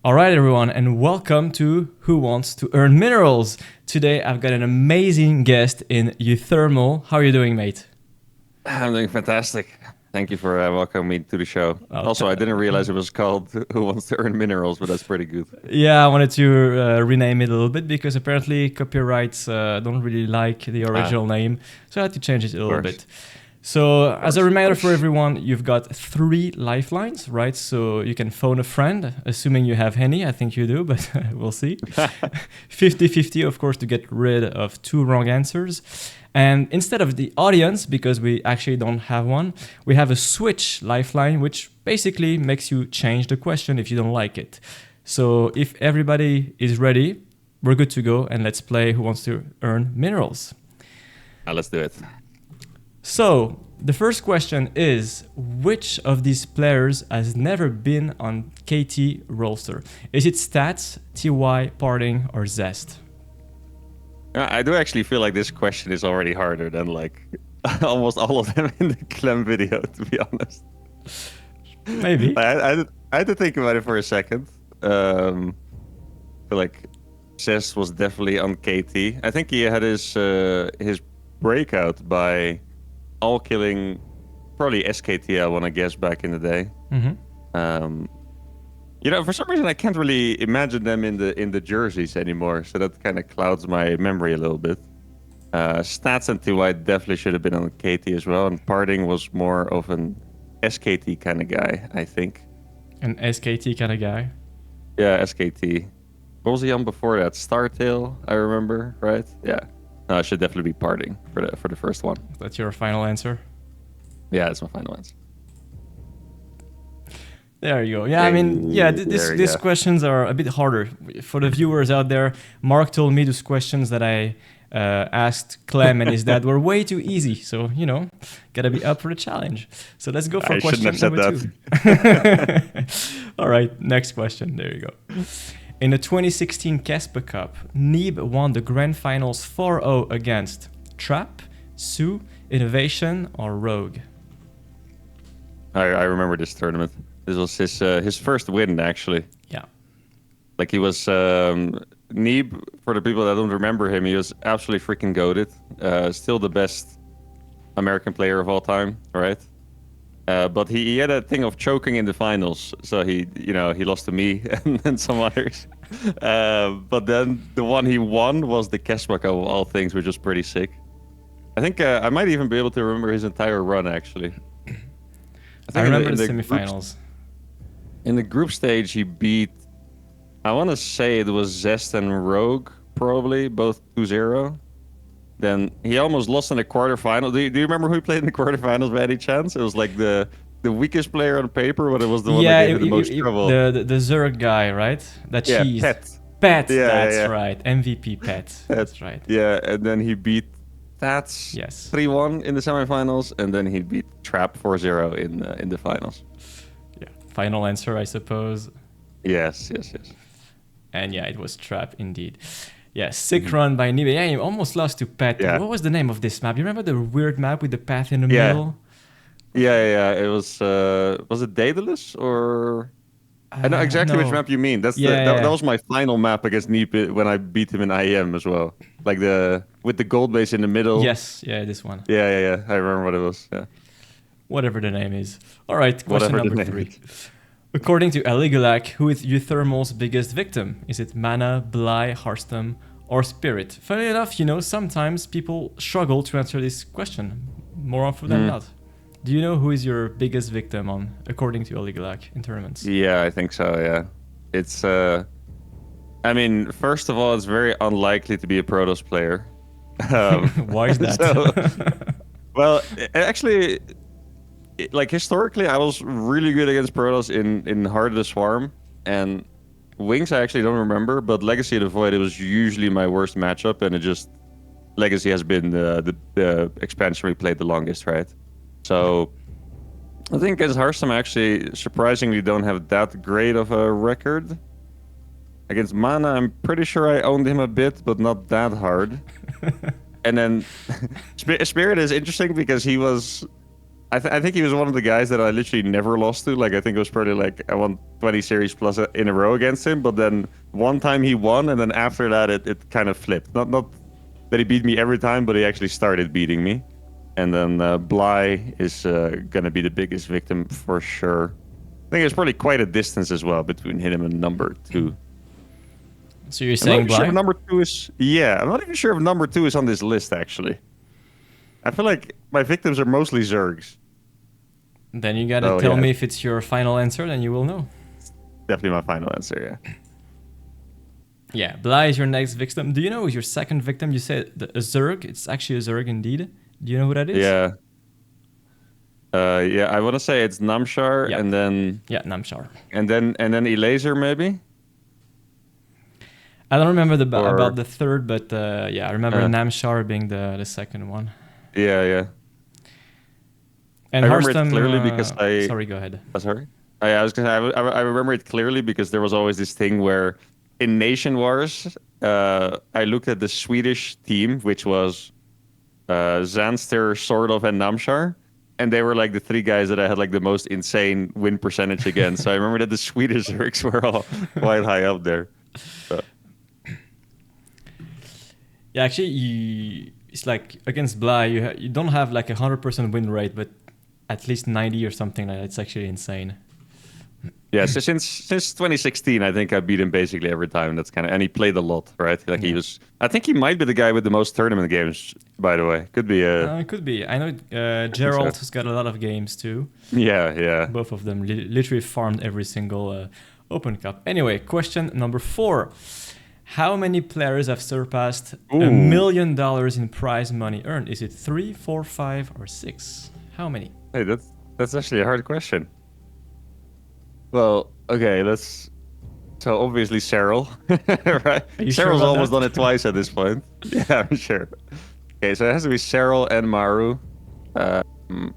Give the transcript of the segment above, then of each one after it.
All right, everyone, and welcome to Who Wants to Earn Minerals. Today, I've got an amazing guest in uThermal. How are you doing, mate? I'm doing fantastic. Thank you for welcoming me to the show. Oh, Also, I didn't realize it was called Who Wants to Earn Minerals, but that's pretty good. yeah, I wanted to rename it a little bit because apparently copyrights don't really like the Ah, original name, so I had to change it a of little course, bit. So, of as a course, of reminder for course. everyone, you've got 3 lifelines, right? So you can phone a friend, assuming you have any. I think you do, but we'll see. 50-50, of course, to get rid of 2 wrong answers. And instead of the audience, because we actually don't have one, we have a switch lifeline, which basically makes you change the question if you don't like it. So if everybody is ready, we're good to go, and let's play Who Wants to Earn Minerals. Let's do it. So, the first question is, which of these players has never been on KT roster? Is it Stats, TY, Parting, or Zest? I do actually feel like this question is already harder than like almost all of them in the Clem video, to be honest. Maybe. I had to think about it for a second. But like, Cess was definitely on KT. I think he had his breakout by all killing probably SKT, I want to guess, back in the day. Mm-hmm. Um, for some reason I can't really imagine them in the jerseys anymore, so that kind of clouds my memory a little bit. Stats and TY definitely should have been on KT as well, and Parting was more of an SKT kind of guy, I think. An SKT kind of guy. Yeah, SKT. What was he on before that? Startail, I remember, right? Yeah. No, it should definitely be Parting for the first one. That's your final answer. Yeah, that's my final answer. There you go. Yeah, I mean, yeah, There you these go. questions are a bit harder for the viewers out there. Mark told me those questions that I asked Clem and his dad were way too easy. So gotta be up for the challenge. So let's go for I shouldn't question have said number that. 2. All right, next question. There you go. In the 2016 Casper Cup, Neeb won the grand finals 4-0 against Trap, Sue, Innovation, or Rogue. I remember this tournament. This was his first win, actually. Yeah. Like he was Neeb. For the people that don't remember him, he was absolutely freaking goated. Still the best American player of all time, right? But he had a thing of choking in the finals, so he lost to me and some others. But then the one he won was the Kesbak of all things, which was pretty sick. I think I might even be able to remember his entire run, actually. I I think remember the group semifinals. in the group stage he beat. I want to say it was Zest and Rogue, probably both 2-0. Then he almost lost in the quarterfinal. Do you remember who he played in the quarterfinals by any chance? It was like the weakest player on paper, but it was the one that Yeah, gave him the most trouble. the Zerg guy, right? That Yeah, cheese. Pet. Pet, Yeah, that's yeah, right. MVP Pet. yeah. That's right. Yeah, and then he beat Tats Yes. 3-1 in the semifinals, and then he beat Trap 4-0 in the finals. Yeah. Final answer, I suppose. Yes, yes, yes. And yeah, it was Trap indeed. Yeah, sick run by Nibe. Yeah, he almost lost to Pet. Yeah, What was the name of this map? You remember the weird map with the path in the yeah, middle? yeah. It was it Daedalus or I know exactly which No. map you mean. Yeah, That yeah. was my final map against Neep when I beat him in IEM as well. Like the with the gold base in the middle. Yes, yeah, this one. Yeah. I remember what it was. Yeah. Whatever the name is. All right, question Whatever the number name 3. is. According to Eligulak, who is uThermal's biggest victim? Is it Mana, Bly, Hearthstone, or Spirit? Funny enough, sometimes people struggle to answer this question more often than Hmm. not. Do you know who is your biggest victim on, according to Eligulak, in tournaments? Yeah, I think so, yeah. It's I mean, first of all, it's very unlikely to be a Protoss player. Why is that? So, well, actually, like historically, I was really good against Protoss in Heart of the Swarm, and Wings I actually don't remember, but Legacy of the Void, it was usually my worst matchup, and it just Legacy has been the expansion we played the longest, right? So I think against Hearthstone, I actually surprisingly don't have that great of a record. Against Mana, I'm pretty sure I owned him a bit, but not that hard. And then Spirit is interesting because he was I think he was one of the guys that I literally never lost to. Like I think it was probably like I won 20 series plus in a row against him. But then one time he won, and then after that it kind of flipped. Not that he beat me every time, but he actually started beating me. And then Bly is gonna be the biggest victim for sure. I think there's probably quite a distance as well between him and number 2. So you're I'm saying not even sure Bly? if number 2 is. Yeah, I'm not even sure if number 2 is on this list actually. I feel like my victims are mostly Zergs. Then you gotta Oh tell yeah, me if it's your final answer, then you will know. definitely my final answer. Yeah. Yeah, Bly is your next victim. Do you know your second victim? You said a Zerg. It's actually a Zerg indeed. Do you know who that is? Yeah. Yeah, I want to say it's Namshar Yeah. and then Yeah, Namshar. Elaser maybe? I don't remember about Or the third, but yeah, I remember uh, Namshar being the second one. yeah. And I remember it Harstam. clearly because Sorry, go ahead. sorry. I was gonna I remember it clearly because there was always this thing where in Nation Wars, I looked at the Swedish team, which was Zanster, Sordov, and Namshar. And they were like the 3 guys that I had like the most insane win percentage against. So I remember that the Swedish Zergs were all quite high up there. So, Yeah, actually, it's like against Bly, you don't have like 100% win rate, but at least 90 or something like that. It's actually insane. yeah, so since 2016, I think I beat him basically every time. That's kind of, and he played a lot, right? Like he Yeah. was. I think he might be the guy with the most tournament games. By the way, could be It could be. I know think Gerald so. has got a lot of games too. Yeah. Both of them literally farmed every single Open Cup. Anyway, question number 4. How many players have surpassed Ooh. $1 million in prize money earned? Is it 3, 4, 5, or 6? How many? Hey, that's actually a hard question. Well, okay, let's. So obviously Cheryl, right? Are you sure Cheryl's about almost that? done it twice at this point. Yeah, I'm sure. Okay, so it has to be Cheryl and Maru. Um,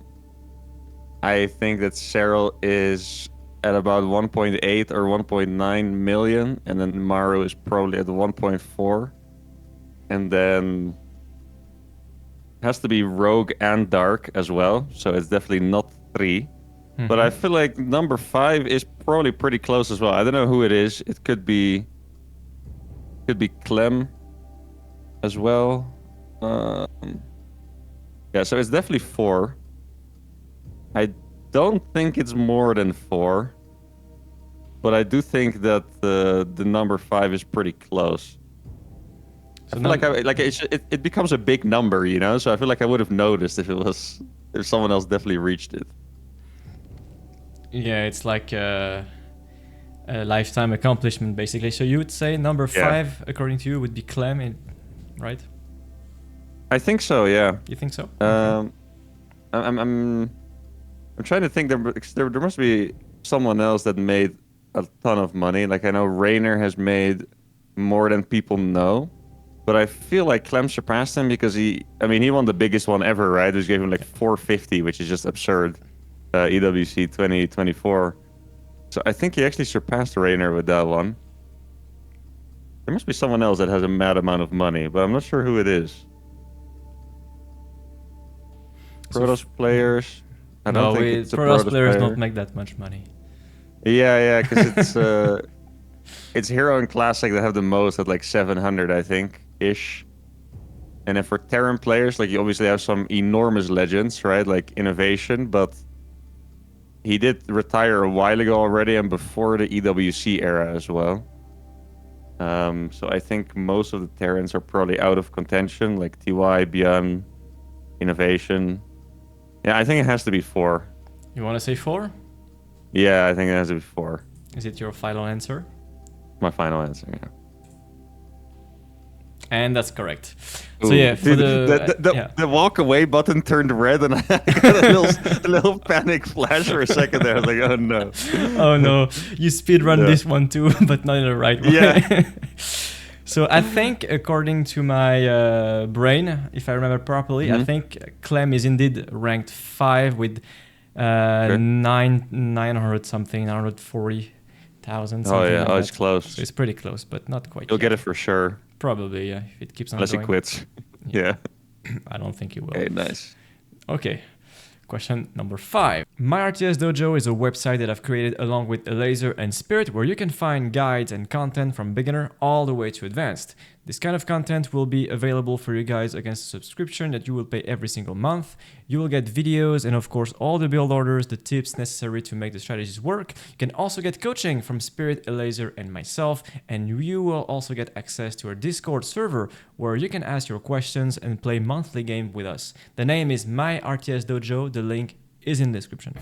I think that Cheryl is at about 1.8 or 1.9 million, and then Maru is probably at 1.4, and then has to be Rogue and Dark as well. So it's definitely not 3. But I feel like number 5 is probably pretty close as well. I don't know who it is. It could be Clem as well. Yeah, so it's definitely 4. I don't think it's more than 4, but I do think that the number 5 is pretty close. So I feel like it becomes a big number, you know. So I feel like I would have noticed if someone else definitely reached it. yeah, it's like a lifetime accomplishment, basically. So you would say number 5, according to you, would be Clem, right? I think so. Yeah. You think so? I'm trying to think. There must be someone else that made a ton of money. Like I know Rayner has made more than people know, but I feel like Clem surpassed him because he won the biggest one ever, right? Which gave him like 450, which is just absurd. EWC 2024. So I think he actually surpassed Rayner with that one. There must be someone else that has a mad amount of money, but I'm not sure who it is. Protoss players. I don't think it's a Protoss Protoss players player. don't make that much money. Yeah, because it's Hero and Classic that have the most at like 700, I think, ish. And then for Terran players, like you obviously have some enormous legends, right? Like Innovation, but he did retire a while ago already and before the EWC era as well. So I think most of the Terrans are probably out of contention, like TY, Björn, Innovation. Yeah, I think it has to be 4. You want to say 4? Yeah, I think it has to be 4. Is it your final answer? My final answer, yeah. And that's correct. Ooh, So yeah, for dude, the walk away button turned red, and I got a little panic flash for a second there. I was like, oh no. Oh no, you speedrun this one too, but not in the right way. Yeah. So I think, according to my brain, if I remember properly, I think Clem is indeed ranked 5 with 900 something, 940,000. Oh yeah, like it's that. close. So it's pretty close, but not quite. You'll get it for sure. Probably, yeah, if it keeps on Unless going. he quits. Yeah. I don't think he will. Okay, nice. Okay. Question number 5. My RTS Dojo is a website that I've created along with Laser and Spirit where you can find guides and content from beginner all the way to advanced. This kind of content will be available for you guys against a subscription that you will pay every single month. You will get videos and of course all the build orders, the tips necessary to make the strategies work. You can also get coaching from Spirit, Laser and myself, and you will also get access to our Discord server where you can ask your questions and play monthly game with us. The name is My RTS Dojo. The link is in the description.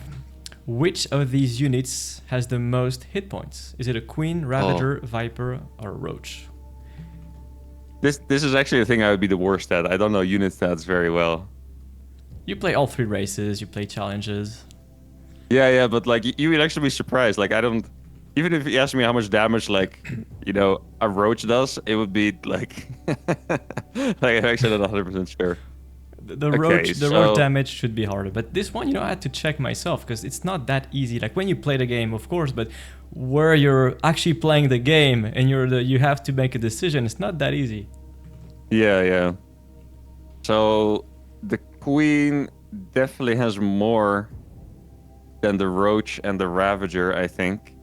Which of these units has the most hit points? Is it a Queen, Ravager, Viper, or Roach? This is actually a thing I would be the worst at. I don't know unit stats very well. You play all 3 races, you play challenges. Yeah, but like you would actually be surprised. Like I don't, even if you ask me how much damage like, you know, a Roach does, it would be like, like I'm actually not 100% sure. The Roach damage should be harder, but this one, you know, I had to check myself because it's not that easy. Like when you play the game, of course, but where you're actually playing the game and you have to make a decision, it's not that easy. Yeah. So the Queen definitely has more than the Roach and the Ravager, I think.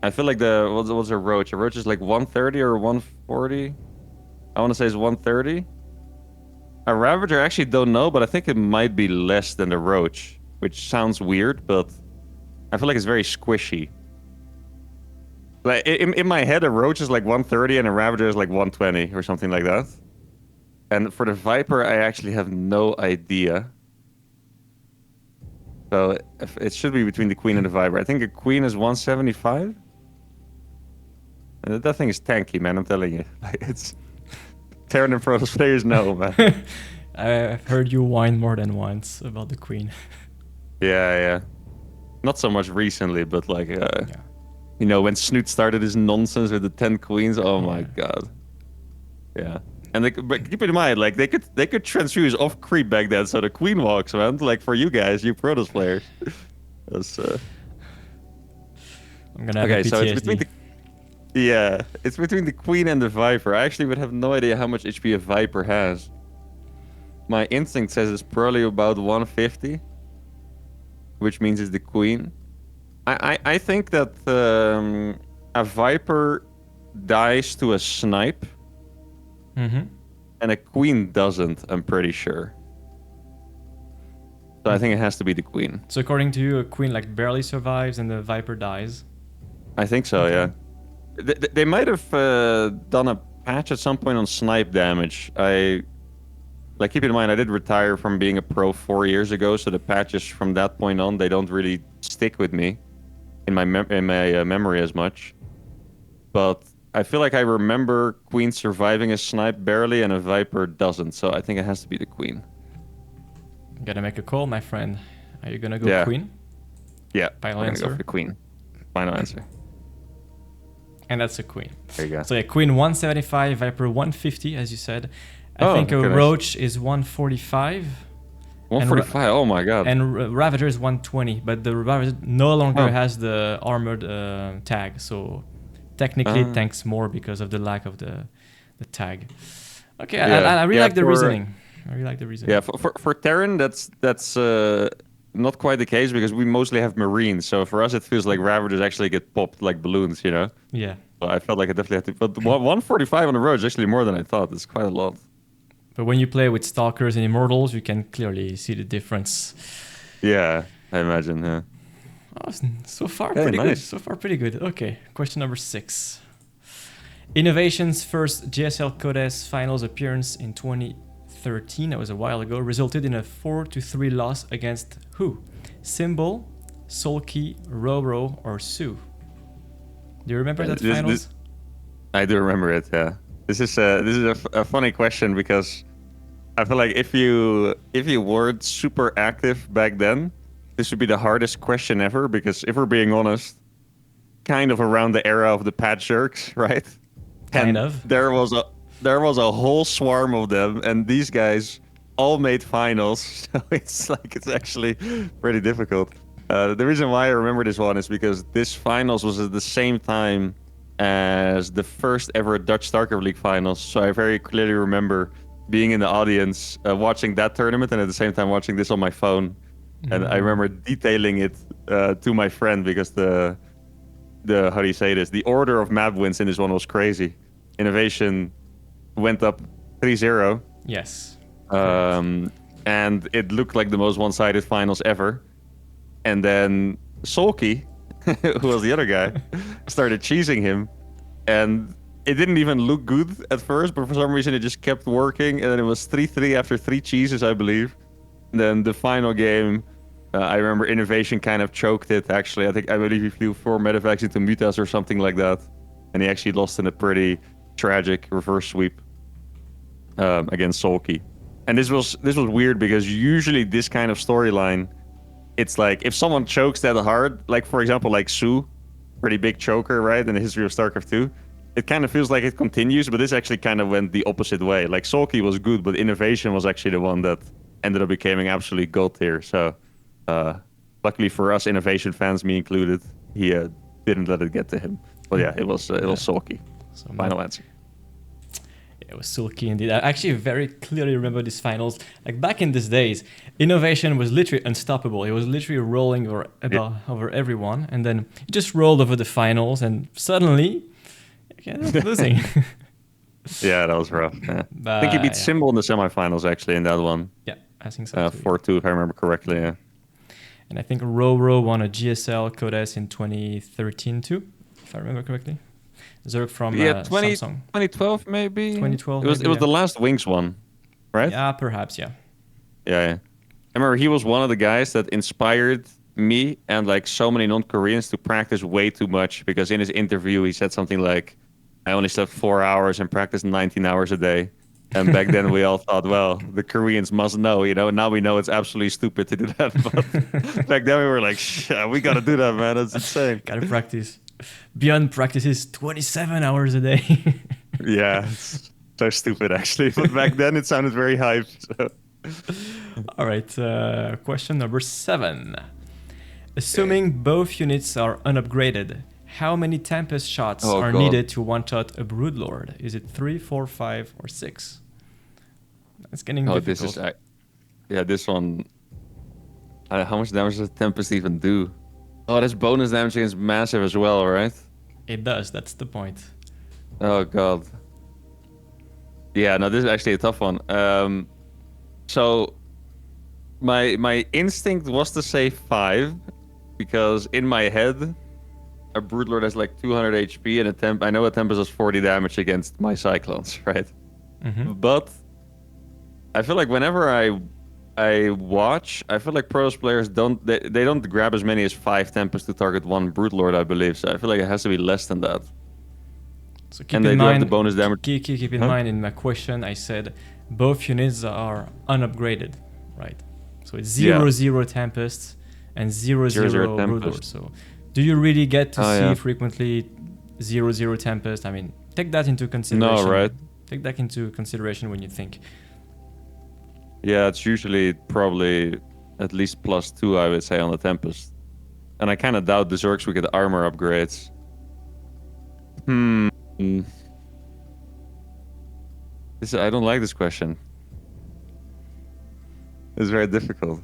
I feel like what's a Roach? A Roach is like 130 or 140. I want to say it's 130. A Ravager, I actually don't know, but I think it might be less than the Roach, which sounds weird, but I feel like it's very squishy. Like in my head, a Roach is like 130 and a Ravager is like 120 or something like that. And for the Viper, I actually have no idea. So it should be between the Queen and the Viper. I think a Queen is 175. And that thing is tanky, man. I'm telling you, like, it's. Terran and Protoss players know, man. I've heard you whine more than once about the Queen. Yeah. Not so much recently, but like, you know, when Snoot started his nonsense with the 10 queens, oh my god. Yeah. And but keep in mind, like they could transfuse off creep back then, so the Queen walks, man. Like for you guys, you Protoss players. That's, I'm gonna have PTSD. So it's between it's between the Queen and the Viper. I actually would have no idea how much HP a Viper has. My instinct says it's probably about 150, which means it's the Queen. I think that a Viper dies to a snipe, and a Queen doesn't, I'm pretty sure. So I think it has to be the Queen. So according to you, a Queen like barely survives and the Viper dies? I think so, yeah. They might have done a patch at some point on snipe damage. Like, keep in mind, I did retire from being a pro 4 years ago, so the patches from that point on, they don't really stick with me in my memory as much. But I feel like I remember Queen surviving a snipe barely, and a Viper doesn't. So I think it has to be the Queen. Gotta make a call, my friend. Are you gonna go Queen? Yeah. Final answer. Go for the Queen. Final answer. And that's a Queen. There you go. So yeah, Queen 175, Viper 150, as you said. I think a Roach is 145. 145, oh my god. And Ravager is 120, but the Ravager no longer has the armored tag, so technically it tanks more because of the lack of the tag. Okay, yeah. I really like the reasoning. I really like the reasoning. Yeah, for Terran, that's not quite the case because we mostly have Marines. So for us, it feels like Ravagers actually get popped like balloons, you know? Yeah. So I felt like I definitely had to. But 145 on the road is actually more than I thought. It's quite a lot. But when you play with Stalkers and Immortals, you can clearly see the difference. Yeah, I imagine, yeah. Oh, so far, pretty good. So far, pretty good. Okay, question number 6. Innovation's first GSL Codes Finals appearance in 2013, that was a while ago, resulted in a 4-3 loss against who? Symbol, Sulky, Roro, or Sue? Do you remember that finals? I do remember it, yeah. This is a funny question because I feel like if you weren't super active back then, this would be the hardest question ever because if we're being honest, kind of around the era of the patch jerks, right? Kind of. There was a whole swarm of them, and these guys all made finals. So it's actually pretty difficult. The reason why I remember this one is because this finals was at the same time as the first ever Dutch StarCraft League finals. So I very clearly remember being in the audience, watching that tournament, and at the same time watching this on my phone. And I remember detailing it to my friend because the how do you say this? The order of map wins in this one was crazy. Innovation went up 3-0. Yes. And it looked like the most one-sided finals ever. And then Sulky, who was the other guy, started cheesing him. And it didn't even look good at first, but for some reason it just kept working. And then it was 3-3 after 3 cheeses, I believe. And then the final game, I remember Innovation kind of choked it, actually. I believe he flew 4 medevacs into Mutas or something like that. And he actually lost in a pretty tragic reverse sweep against Sulky. And this was weird because usually this kind of storyline, it's like if someone chokes that hard, like for example, like Sue, pretty big choker, right, in the history of StarCraft 2, it kind of feels like it continues, but this actually kind of went the opposite way. Like Sulky was good, but Innovation was actually the one that ended up becoming absolutely gold tier. So luckily for us Innovation fans, me included, he didn't let it get to him. But yeah, it was Sulky. So final answer. It was sulky indeed. I actually very clearly remember these finals. Like back in these days, Innovation was literally unstoppable. He was literally rolling over everyone, and then he just rolled over the finals, and suddenly, he ended up losing. Yeah, that was rough. Yeah. I think he beat Symbol in the semifinals actually in that one. Yeah, I think so. 4-2 if I remember correctly. Yeah. And I think Ro won a GSL Codes in 2013 too, if I remember correctly. Zerg from Samsung. 2012 maybe? 2012 It was the last Wings one, right? Yeah, perhaps, yeah. Yeah. I remember he was one of the guys that inspired me and like so many non-Koreans to practice way too much, because in his interview he said something like, I only slept 4 hours and practiced 19 hours a day. And back then we all thought, well, the Koreans must know, now we know it's absolutely stupid to do that. But back then we were like, we got to do that, man. That's insane. Got to practice. Beyond practices 27 hours a day. Yeah, it's so stupid actually. But back then it sounded very hyped. So. All right, question number 7. Assuming both units are unupgraded, how many Tempest shots are needed to one-shot a Broodlord? Is it 3, 4, 5, or 6? It's getting difficult. This one. How much damage does Tempest even do? Oh, that's bonus damage against massive as well, right? It does. That's the point. Oh god. Yeah, no, this is actually a tough one. So my instinct was to say 5, because in my head, a Broodlord has like 200 HP, and I know a Tempest does 40 damage against my Cyclones, right? Mm-hmm. But I feel like whenever I watch, I feel like Protoss players don't grab as many as 5 Tempests to target one Broodlord, I believe. So I feel like it has to be less than that. So keep in mind, the bonus damage. Keep in mind, in my question, I said both units are unupgraded, right? So it's 0-0 Tempests and 0-0 Broodlord. So do you really get to see frequently 0-0 Tempest? I mean, take that into consideration. No, right? Take that into consideration when you think. Yeah, it's usually probably at least +2, I would say, on the Tempest. And I kind of doubt the Zergs will get armor upgrades. I don't like this question. It's very difficult.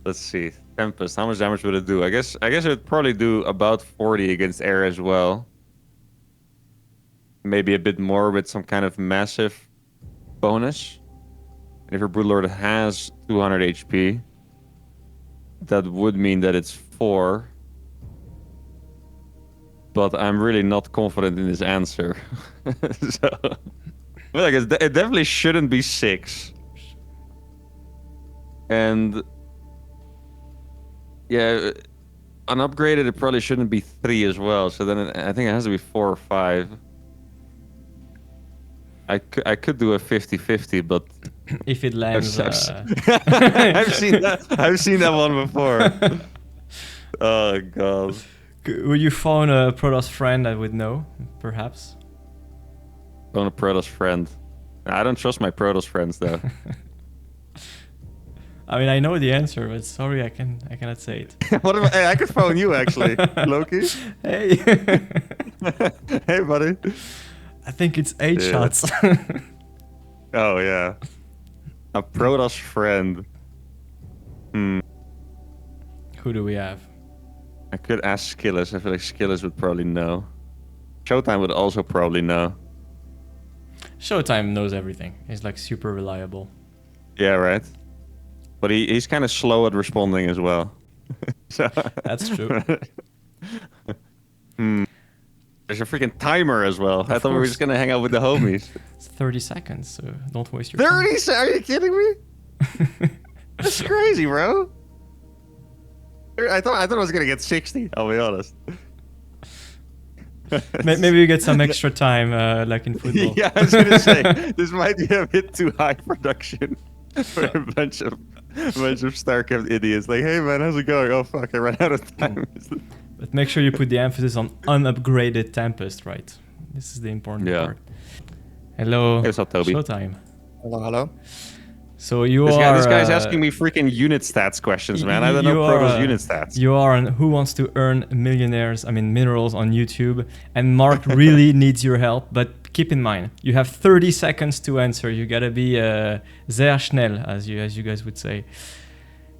Let's see. Tempest, how much damage would it do? I guess it would probably do about 40 against air as well. Maybe a bit more with some kind of massive bonus. And if your Broodlord has 200 HP, that would mean that it's 4. But I'm really not confident in this answer. So, like, it definitely shouldn't be 6. And yeah, unupgraded, it probably shouldn't be 3 as well. So then I think it has to be 4 or 5. I could do a 50-50, but if it lands, I've seen that one before. Oh god. Would you phone a Protoss friend that would know, perhaps? Phone a Protoss friend. I don't trust my Protoss friends though. I mean, I know the answer, but sorry, I cannot say it. Hey, I could phone you actually, Loki. Hey. Hey, buddy. I think it's 8 shots. Oh yeah. A Protoss friend. Who do we have? I could ask Skillis. I feel like Skillis would probably know. Showtime would also probably know. Showtime knows everything. He's like super reliable. Yeah, right. But he's kind of slow at responding as well. So That's true. There's a freaking timer as well. I thought we were course. just gonna hang out with the homies. It's 30 seconds, so don't waste your time. 30? Are you kidding me? That's crazy, bro. I thought I was gonna get 60. I'll be honest. Maybe you get some extra time, like in football. Yeah, I was gonna say this might be a bit too high production for a bunch of StarCraft idiots. Like, hey man, how's it going? Oh fuck, I ran out of time. But make sure you put the emphasis on unupgraded Tempest, right? This is the important part. Hello, Hey, what's up, Toby? Showtime. Hello. So you This are. guy's asking me freaking unit stats questions, man. I don't know Protoss unit stats. You are on Who Wants to Earn Minerals on YouTube, and Mark really needs your help. But keep in mind, you have 30 seconds to answer. You gotta be sehr schnell, as you guys would say.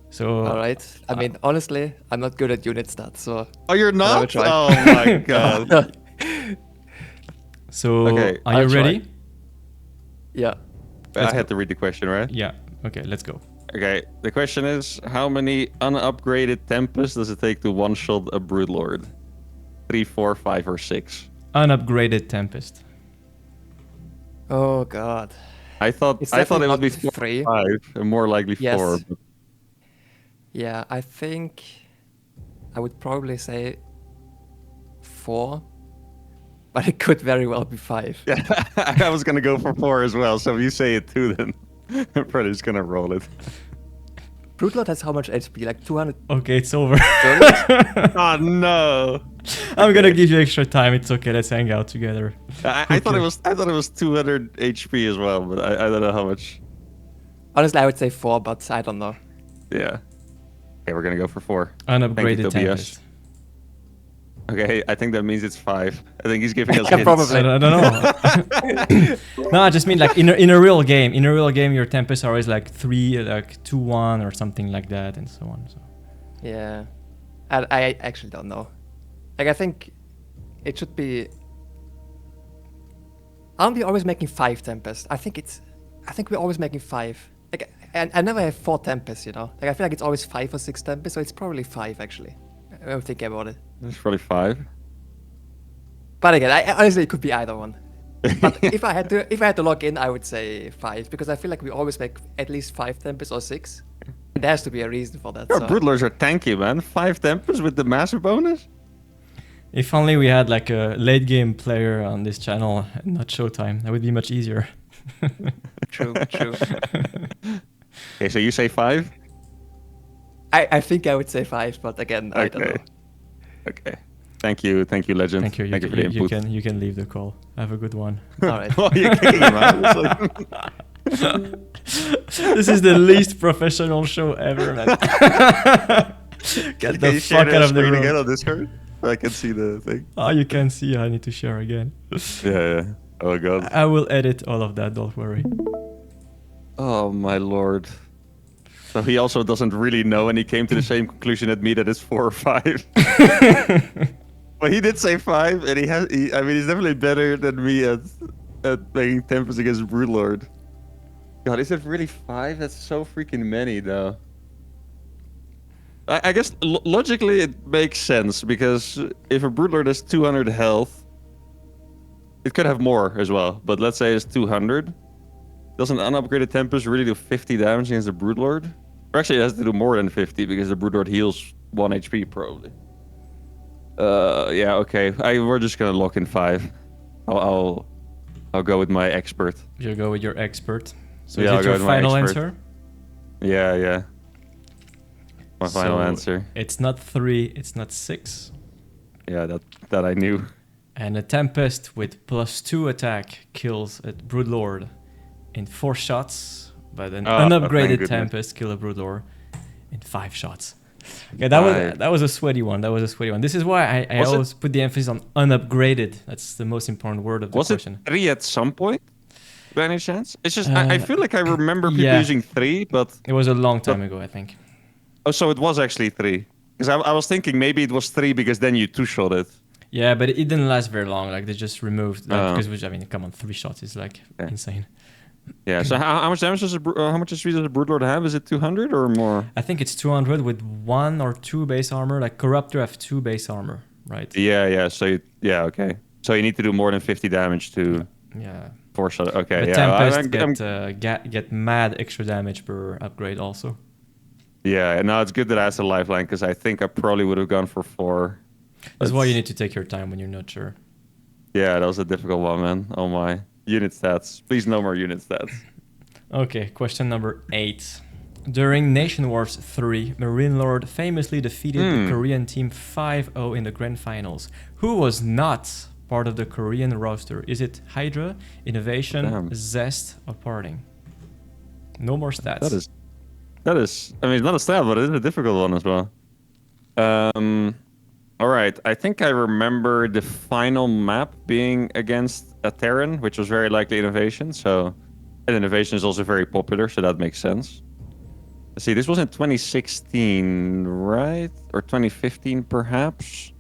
So. All right. I mean, honestly, I'm not good at unit stats, so. Oh, you're I will not? try. Oh my god. So, Okay, are you I'll try. ready? Yeah. I had to read the question, right? Yeah. Okay, let's go. Okay, the question is, how many unupgraded Tempest does it take to one-shot a Broodlord? 3, 4, 5, or 6? Unupgraded Tempest. Oh god. I thought It's it would be definitely 4 not 3. 5, and more likely Yes. 4. But Yeah, I think I would probably say 4, but it could very well be 5. yeah, I was gonna go for 4 as well. So if you say it 2, then I'm probably just gonna roll it. Broodlord has how much HP? Like 200. Okay, it's over. Oh no! I'm gonna give you extra time. It's okay. Let's hang out together. I thought it was 200 HP as well, but I don't know how much. Honestly, I would say 4, but I don't know. Yeah. Okay, we're gonna go for 4. Unupgraded Tobias. Tempest. Okay, I think that means it's 5. I think he's giving us Yeah, hints. probably. I don't know. No, I just mean like in a real game. In a real game, your Tempests are always like 3, like 2-1 or something like that, and so on. So. Yeah. I actually don't know. Like, I think it should be. Aren't we always making 5 Tempests? I think we're always making 5. Like, I never have 4 Tempests, you know? Like, I feel like it's always 5 or 6 Tempests, so it's probably 5 actually. I'm thinking about it. It's probably 5. But again, honestly, it could be either one. But if I had to log in, I would say 5 because I feel like we always make at least 5 Tempests or 6. And there has to be a reason for that. Your So. Broodlords are tanky, man. 5 Tempest with the master bonus? If only we had like a late game player on this channel and not Showtime, that would be much easier. True. Okay, so you say 5? I think I would say 5, but again, I don't know. Okay. Thank you, legend. Thank you. Thank you for the input. You can leave the call. Have a good one. All right. Oh, you're kicking him out. It's like- This is the least professional show ever, man. Get Can you the share fuck out of the screen again room. on Discord? So I can see the thing. Oh, you can see. I need to share again. Yeah. Oh god. I will edit all of that. Don't worry. Oh my lord. So he also doesn't really know, and he came to the same conclusion at me that it's 4 or 5. But he did say 5, and he's definitely better than me at playing Tempest against Broodlord. God, is it really 5? That's so freaking many, though. I guess logically it makes sense, because if a Broodlord has 200 health, it could have more as well, but let's say it's 200. Doesn't unupgraded Tempest really do 50 damage against the Broodlord? Or actually, it has to do more than 50 because the Broodlord heals 1 HP probably. Yeah, okay. We're just gonna lock in 5. I'll go with my expert. You go with your expert. So Yeah, is I'll it go your with my final expert. answer? Yeah. My final So answer. It's not 3. It's not 6. Yeah, that I knew. And a Tempest with +2 attack kills a Broodlord in 4 shots, but an Oh, thank unupgraded goodness. Tempest kill a Broodlord in 5 shots. Okay, that was a sweaty one. This is why I Was it- always put the emphasis on unupgraded. That's the most important word of the Was it question. 3 at some point? By any chance? It's just I feel like I remember people yeah. using 3, but It was a long time ago, I think. oh, so it was actually 3. Because I was thinking maybe it was 3 because then you 2-shot it. Yeah, but it didn't last very long. Like they just removed that Oh. because, which I mean, come on, 3 shots is like Yeah. insane. Yeah. So how much damage does how much speed does a Broodlord have? Is it 200 or more? I think it's 200 with 1 or 2 base armor. Like Corruptor have 2 base armor, right? Yeah. So okay. So you need to do more than 50 damage to Yeah. 4-shot. Okay. But Yeah. Tempest get mad extra damage per upgrade also. Yeah. No, it's good that I asked a lifeline because I think I probably would have gone for 4. That's why you need to take your time when you're not sure. Yeah, that was a difficult one, man. Oh my. Unit stats. Please no more unit stats. Okay, question number 8. During Nation Wars 3, Marine Lord famously defeated the Korean team 5-0 in the grand finals. Who was not part of the Korean roster? Is it Hydra, Innovation, Damn. Zest, or Parting? No more stats. That is. I mean, it's not a stat, but it is a difficult one as well. All right. I think I remember the final map being against a Terran, which was very likely Innovation. So, and Innovation is also very popular, so that makes sense. Let's see, this was in 2016, right? Or 2015, perhaps?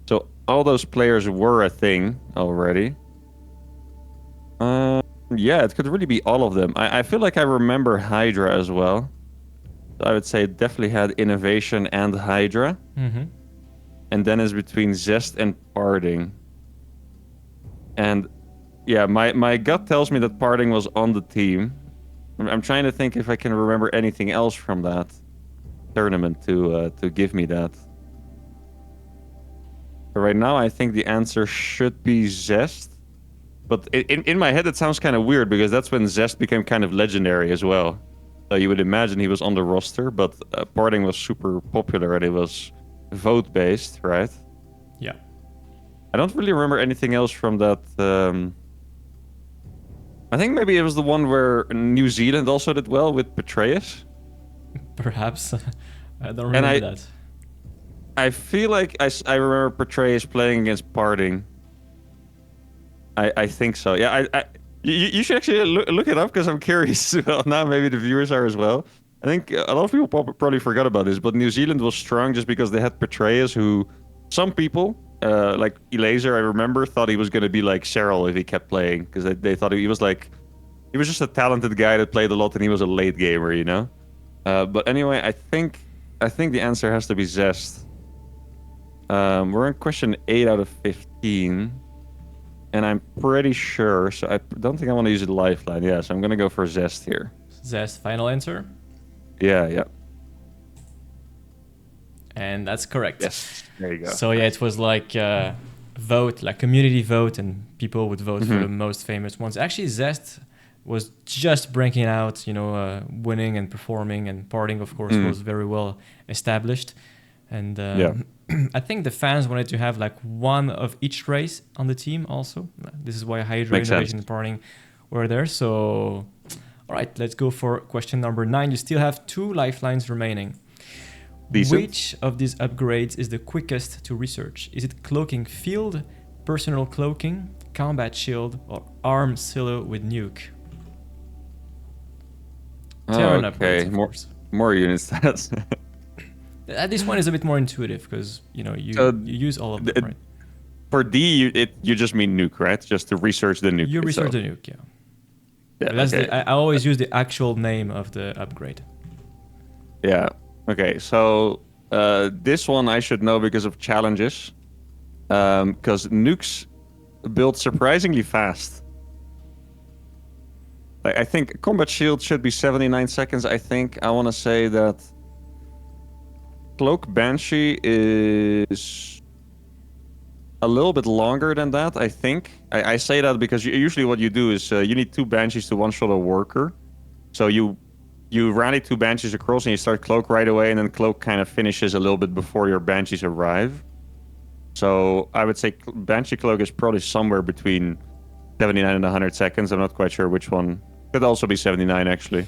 So all those players were a thing already. Yeah, it could really be all of them. I feel like I remember Hydra as well. So I would say it definitely had Innovation and Hydra. Mm-hmm. And then it's between Zest and Parting. And yeah, my gut tells me that Parting was on the team. I'm trying to think if I can remember anything else from that tournament to give me that. But right now, I think the answer should be Zest. But in my head, it sounds kind of weird because that's when Zest became kind of legendary as well. So you would imagine he was on the roster, but Parting was super popular and it was vote-based, right? Yeah. I don't really remember anything else from that. I think maybe it was the one where New Zealand also did well with Petraeus. Perhaps. I don't remember that. I feel like I remember Petraeus playing against Parting. I think so. Yeah, you should actually look it up because I'm curious. Well, now maybe the viewers are as well. I think a lot of people probably forgot about this, but New Zealand was strong just because they had Petraeus, who some people, like Elaser, I remember, thought he was going to be like Cheryl if he kept playing because they thought he was just a talented guy that played a lot and he was a late gamer, you know? But anyway, I think the answer has to be Zest. We're in question 8 out of 15. And I'm pretty sure, so I don't think I want to use a lifeline. Yeah, so I'm going to go for Zest here. Zest, final answer? Yeah. And that's correct. Yes, there you go. So yeah, it was like vote, like community vote, and people would vote for the most famous ones. Actually, Zest was just breaking out, winning and performing, and Parting, of course, was very well established. And I think the fans wanted to have like one of each race on the team also. This is why Hydra, Innovation, and Parting were there. So, all right, let's go for question number 9. You still have 2 lifelines remaining. Decent. Which of these upgrades is the quickest to research? Is it Cloaking Field, Personal Cloaking, Combat Shield, or Arm Silo with Nuke? Terran upgrades, of course. More unit stats. This one is a bit more intuitive because you use all of them, right? For D, you just mean nuke, right? Just to research the nuke. You research the nuke, yeah. Yeah, okay. I always use the actual name of the upgrade. Yeah. Okay. So this one I should know because of challenges, because nukes build surprisingly fast. Like, I think combat shield should be 79 seconds. I think I want to say that Cloak Banshee is a little bit longer than that, I think. I say that because usually what you do is you need 2 Banshees to one-shot a worker. So you rally 2 Banshees across and you start Cloak right away, and then Cloak kind of finishes a little bit before your Banshees arrive. So I would say Banshee Cloak is probably somewhere between 79 and 100 seconds. I'm not quite sure which one. Could also be 79, actually.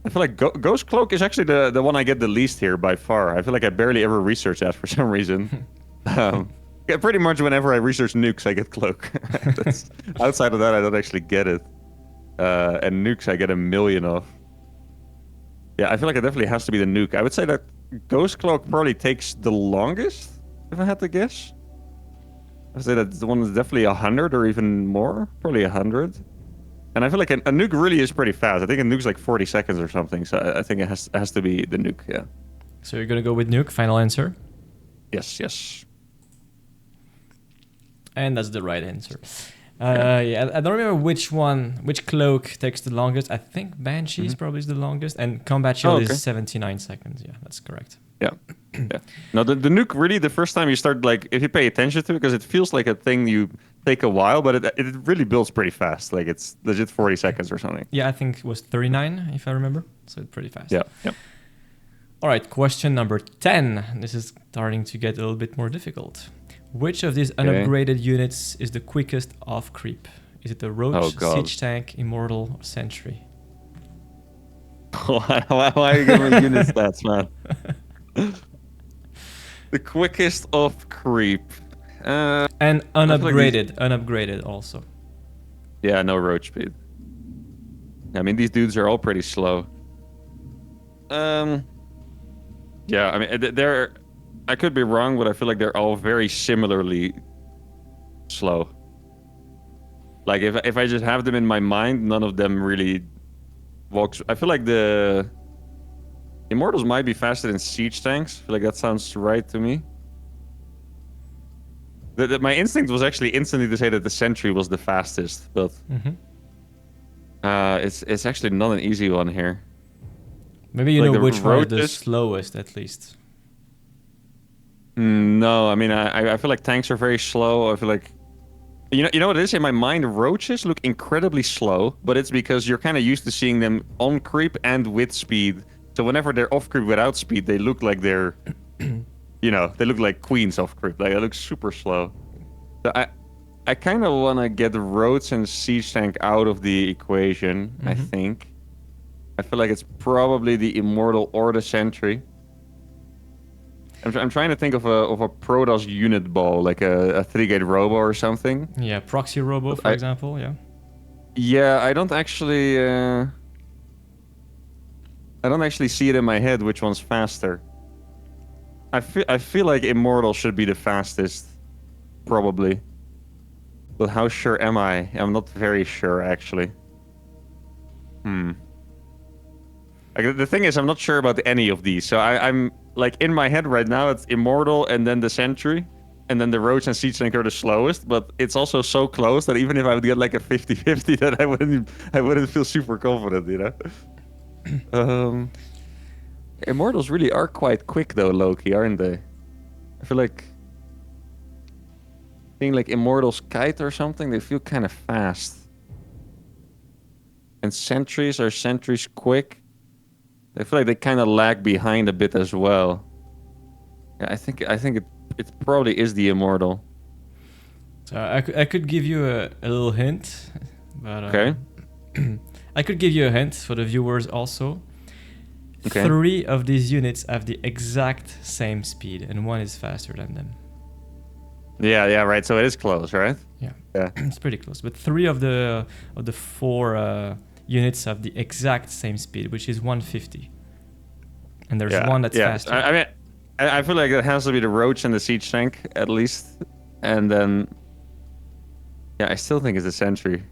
I feel like Ghost Cloak is actually the one I get the least here by far. I feel like I barely ever research that for some reason. Yeah, pretty much whenever I research nukes, I get Cloak. Outside of that, I don't actually get it. And nukes, I get 1 million of. Yeah, I feel like it definitely has to be the nuke. I would say that Ghost Cloak probably takes the longest, if I had to guess. I'd say that the one is definitely 100 or even more. Probably 100. And I feel like a nuke really is pretty fast. I think a nuke's like 40 seconds or something. So I think it has to be the nuke, yeah. So you're gonna go with nuke, final answer? Yes, yes. And that's the right answer. Yeah, I don't remember which cloak takes the longest. I think Banshee's probably is the longest, and Combat Shield is 79 seconds. Yeah, that's correct. Yeah. Yeah. No, the nuke really, the first time you start, like, if you pay attention to it, because it feels like a thing you take a while, but it really builds pretty fast. Like, it's legit 40 seconds or something. Yeah, I think it was 39, if I remember. So it's pretty fast. Yeah. Yeah. All right, question number 10. This is starting to get a little bit more difficult. Which of these unupgraded units is the quickest off creep? Is it the Roach, Siege Tank, Immortal, or Sentry? Why are you giving me unit stats, man? The quickest off creep. And unupgraded also. Yeah, no roach speed. I mean, these dudes are all pretty slow. Yeah, I mean, they're... I could be wrong, but I feel like they're all very similarly slow. Like, if I just have them in my mind, none of them really walks... I feel like the... Immortals might be faster than Siege Tanks. I feel like that sounds right to me. My instinct was actually instantly to say that the Sentry was the fastest, but... it's actually not an easy one here. Maybe you know which one is the slowest, at least. No, I mean, I feel like tanks are very slow. I feel like... You know what it is? In my mind, roaches look incredibly slow, but it's because you're kind of used to seeing them on creep and with speed. So whenever they're off creep without speed, they look like they're... you know, they look like queens off creep. Like, they look super slow. So I kind of want to get Roach and Siege Tank out of the equation, I think. I feel like it's probably the Immortal or the Sentry. I'm trying to think of a Protoss unit ball, like a 3-gate robo or something. Yeah, proxy robo, for example, yeah. Yeah, I don't actually see it in my head which one's faster. I feel like Immortal should be the fastest, probably. But how sure am I? I'm not very sure, actually. Like, the thing is, I'm not sure about any of these. So I'm like, in my head right now, it's Immortal and then the Sentry. And then the Roach and Siege Tank are the slowest. But it's also so close that even if I would get like a 50-50, that I wouldn't feel super confident, you know? Immortals really are quite quick though, low-key, aren't they? I feel like... being like Immortal's Kite or something, they feel kind of fast. And Sentries quick? I feel like they kind of lag behind a bit as well. Yeah, I think it probably is the Immortal. So I could give you a little hint, but okay. I could give you a hint for the viewers also. Okay. 3 of these units have the exact same speed, and one is faster than them. Yeah, right. So it is close, right? Yeah. It's pretty close. But 3 of the 4 units have the exact same speed, which is 150. And there's one that's faster. I mean, I feel like it has to be the Roach and the Siege Tank, at least. And then... yeah, I still think it's the Sentry.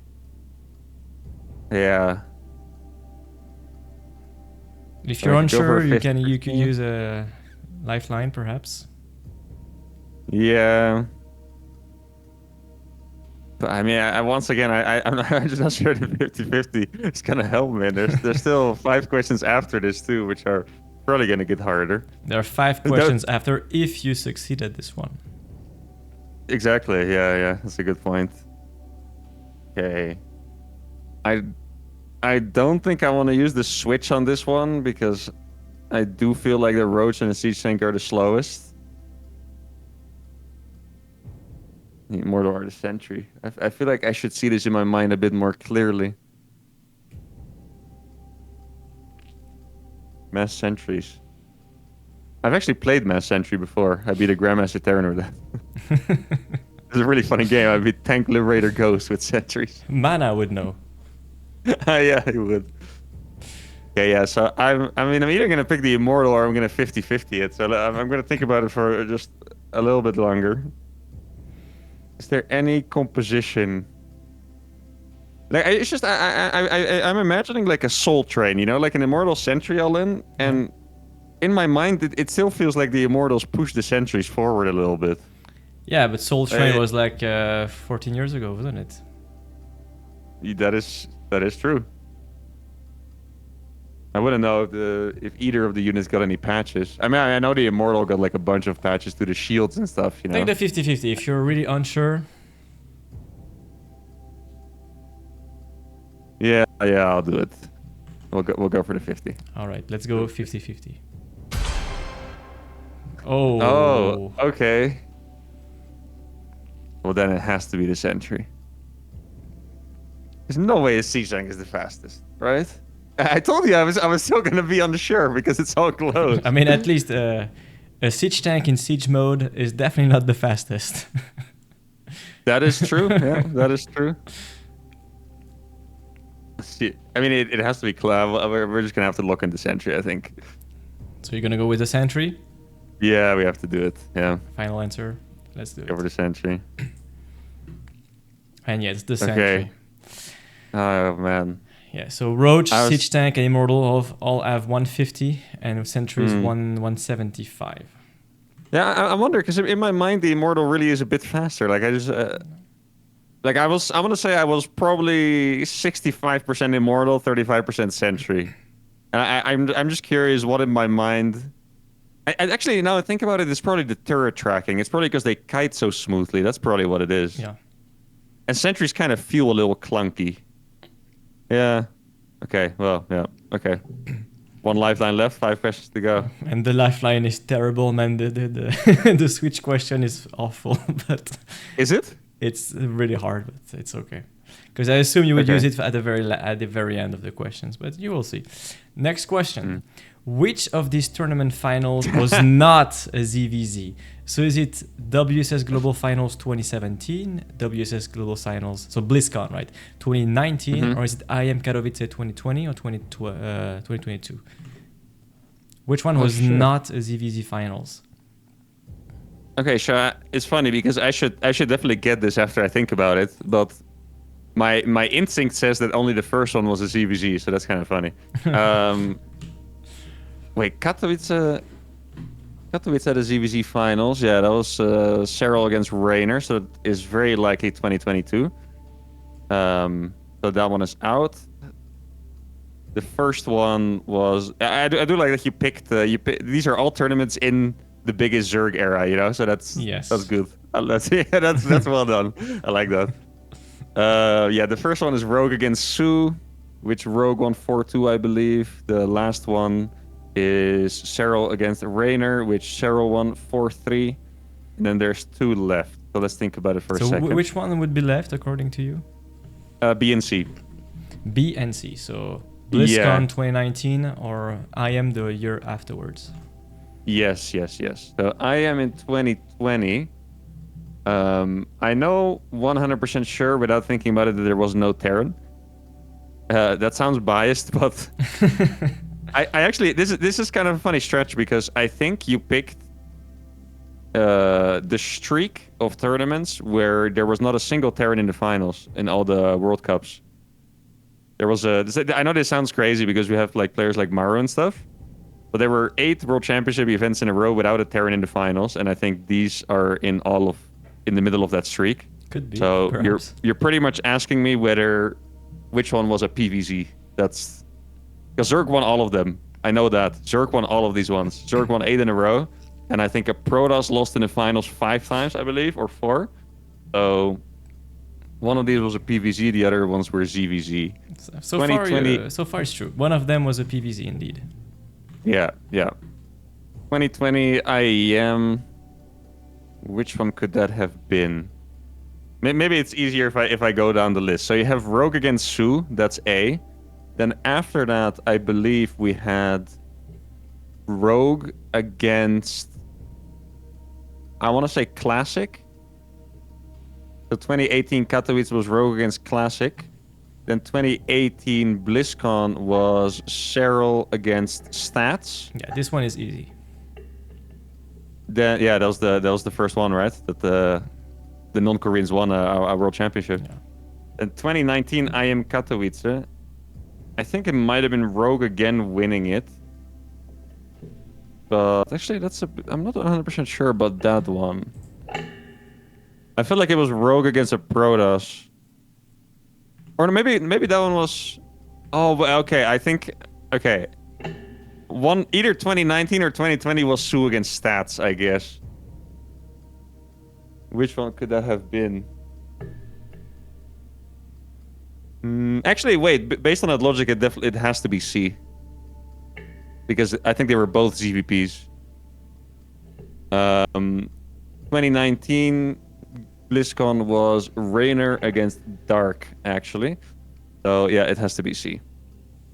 Yeah. If you're unsure, you can use a lifeline, perhaps. Yeah. But I mean, once again, I'm just not sure the 50-50 is gonna help me. There's still 5 questions after this too, which are probably gonna get harder. There are 5 questions after if you succeed at this one. Exactly. Yeah. That's a good point. Okay. I don't think I want to use the switch on this one because I do feel like the Roach and the Siege Tank are the slowest. The Immortal or the Sentry. I feel like I should see this in my mind a bit more clearly. Mass Sentries. I've actually played Mass Sentry before. I beat a Grandmaster Terran with that. It's a really funny game. I beat Tank Liberator Ghost with Sentries. Mana would know. Yeah, he would. Okay, yeah. So I mean, I'm either gonna pick the immortal or I'm gonna 50-50 it. So I'm gonna think about it for just a little bit longer. Is there any composition? Like it's just I'm imagining like a soul train, you know, like an immortal sentry all in, and in my mind it still feels like the immortals push the sentries forward a little bit. Yeah, but Soul Train was like 14 years ago, wasn't it? That is true. I wouldn't know if either of the units got any patches. I mean, I know the immortal got like a bunch of patches to the shields and stuff, you know. Take the 50-50 if you're really unsure. Yeah, I'll do it. We'll go for the 50. All right, let's go 50-50. Oh. Oh, okay. Well, then it has to be the sentry. There's no way a siege tank is the fastest, right? I told you I was still gonna be unsure because it's all close. I mean, at least a siege tank in siege mode is definitely not the fastest. That is true. Yeah, that is true. See, I mean, it has to be clever. We're just gonna have to look into sentry, I think. So you're gonna go with the sentry? Yeah, we have to do it. Yeah. Final answer. Let's do it. Go for the sentry. And yeah, it's the sentry. Okay. Oh man. Yeah, so Roach, Siege Tank, and Immortal all have 150, and Sentry is 175. Yeah, I wonder because in my mind the Immortal really is a bit faster. Like I just, like I want to say I was probably 65% Immortal, 35% Sentry, and I'm just curious what in my mind. I actually now I think about it, it's probably the turret tracking. It's probably because they kite so smoothly. That's probably what it is. Yeah. And sentries kind of feel a little clunky. Yeah. Okay. Well. Yeah. Okay. One lifeline left. 5 questions to go. And the lifeline is terrible, man. The the switch question is awful, but is it? It's really hard, but it's okay. Because I assume you would use it at the very end of the questions, but you will see. Next question. Which of these tournament finals was not a ZVZ? So is it WSS Global Finals 2017, WSS Global Finals, so BlizzCon, right, 2019, or is it IM Katowice 2020 or 2022? Which one was not a ZVZ finals? Okay, so it's funny because I should definitely get this after I think about it, but my instinct says that only the first one was a ZVZ, so that's kind of funny. Wait, Katowice had the ZVZ finals. Yeah, that was Serral against Rainer, so it is very likely 2022. So that one is out. The first one was I do like that you picked. These are all tournaments in the biggest Zerg era, you know. So that's good. That's well done. I like that. Yeah, the first one is Rogue against Sue, which Rogue won 4-2, I believe. The last one is Serral against Rainer, which Serral won 4-3. And then there's 2 left. So let's think about it for a second. So which one would be left according to you? B and C. B and C. So BlizzCon 2019 or IM the year afterwards? Yes. So IM in 2020. I know 100% sure without thinking about it that there was no Terran. That sounds biased, but... I actually this is kind of a funny stretch because I think you picked the streak of tournaments where there was not a single Terran in the finals in all the World Cups. There was I know this sounds crazy because we have like players like Maru and stuff, but there were 8 World Championship events in a row without a Terran in the finals, and I think these are in the middle of that streak. Could be. So perhaps. you're pretty much asking me which one was a PVZ. That's because Zerg won all of them. I know that. Zerg won all of these ones. Zerg won 8 in a row. And I think a Protoss lost in the finals 5 times, I believe, or 4. So one of these was a PVZ, the other ones were ZVZ. So far it's true. One of them was a PVZ indeed. Yeah. 2020 IEM. Which one could that have been? Maybe it's easier if I go down the list. So you have Rogue against Sue. That's A. Then after that, I believe we had Rogue against, I want to say Classic. So 2018 Katowice was Rogue against Classic. Then 2018 BlizzCon was Cheryl against Stats. Yeah, this one is easy. Then yeah, that was the first one, right? That the non-Koreans won a world championship. Yeah. In 2019, I am Katowice. I think it might have been Rogue again winning it. But actually, I'm not 100% sure about that one. I feel like it was Rogue against a Protoss. Or maybe that one was... Oh, okay, I think... Okay. Either 2019 or 2020 was Sue against Stats, I guess. Which one could that have been? Actually, wait. Based on that logic, it has to be C. Because I think they were both ZVPs. 2019 BlizzCon was Raynor against Dark, actually. So yeah, it has to be C.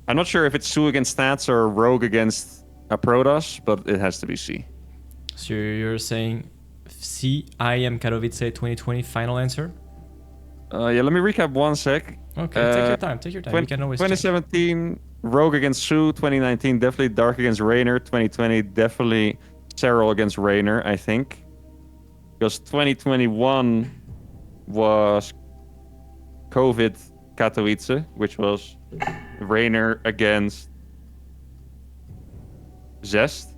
I'm not sure if it's Sue against Stats or Rogue against a Protoss, but it has to be C. So you're saying C, I am Katowice 2020 final answer? Yeah, let me recap one sec. Okay, take your time. Take your time. You can always change. 2017, Rogue against Sue. 2019, definitely Dark against Raynor. 2020, definitely Cheryl against Raynor, I think. Because 2021 was COVID Katowice, which was Raynor against Zest.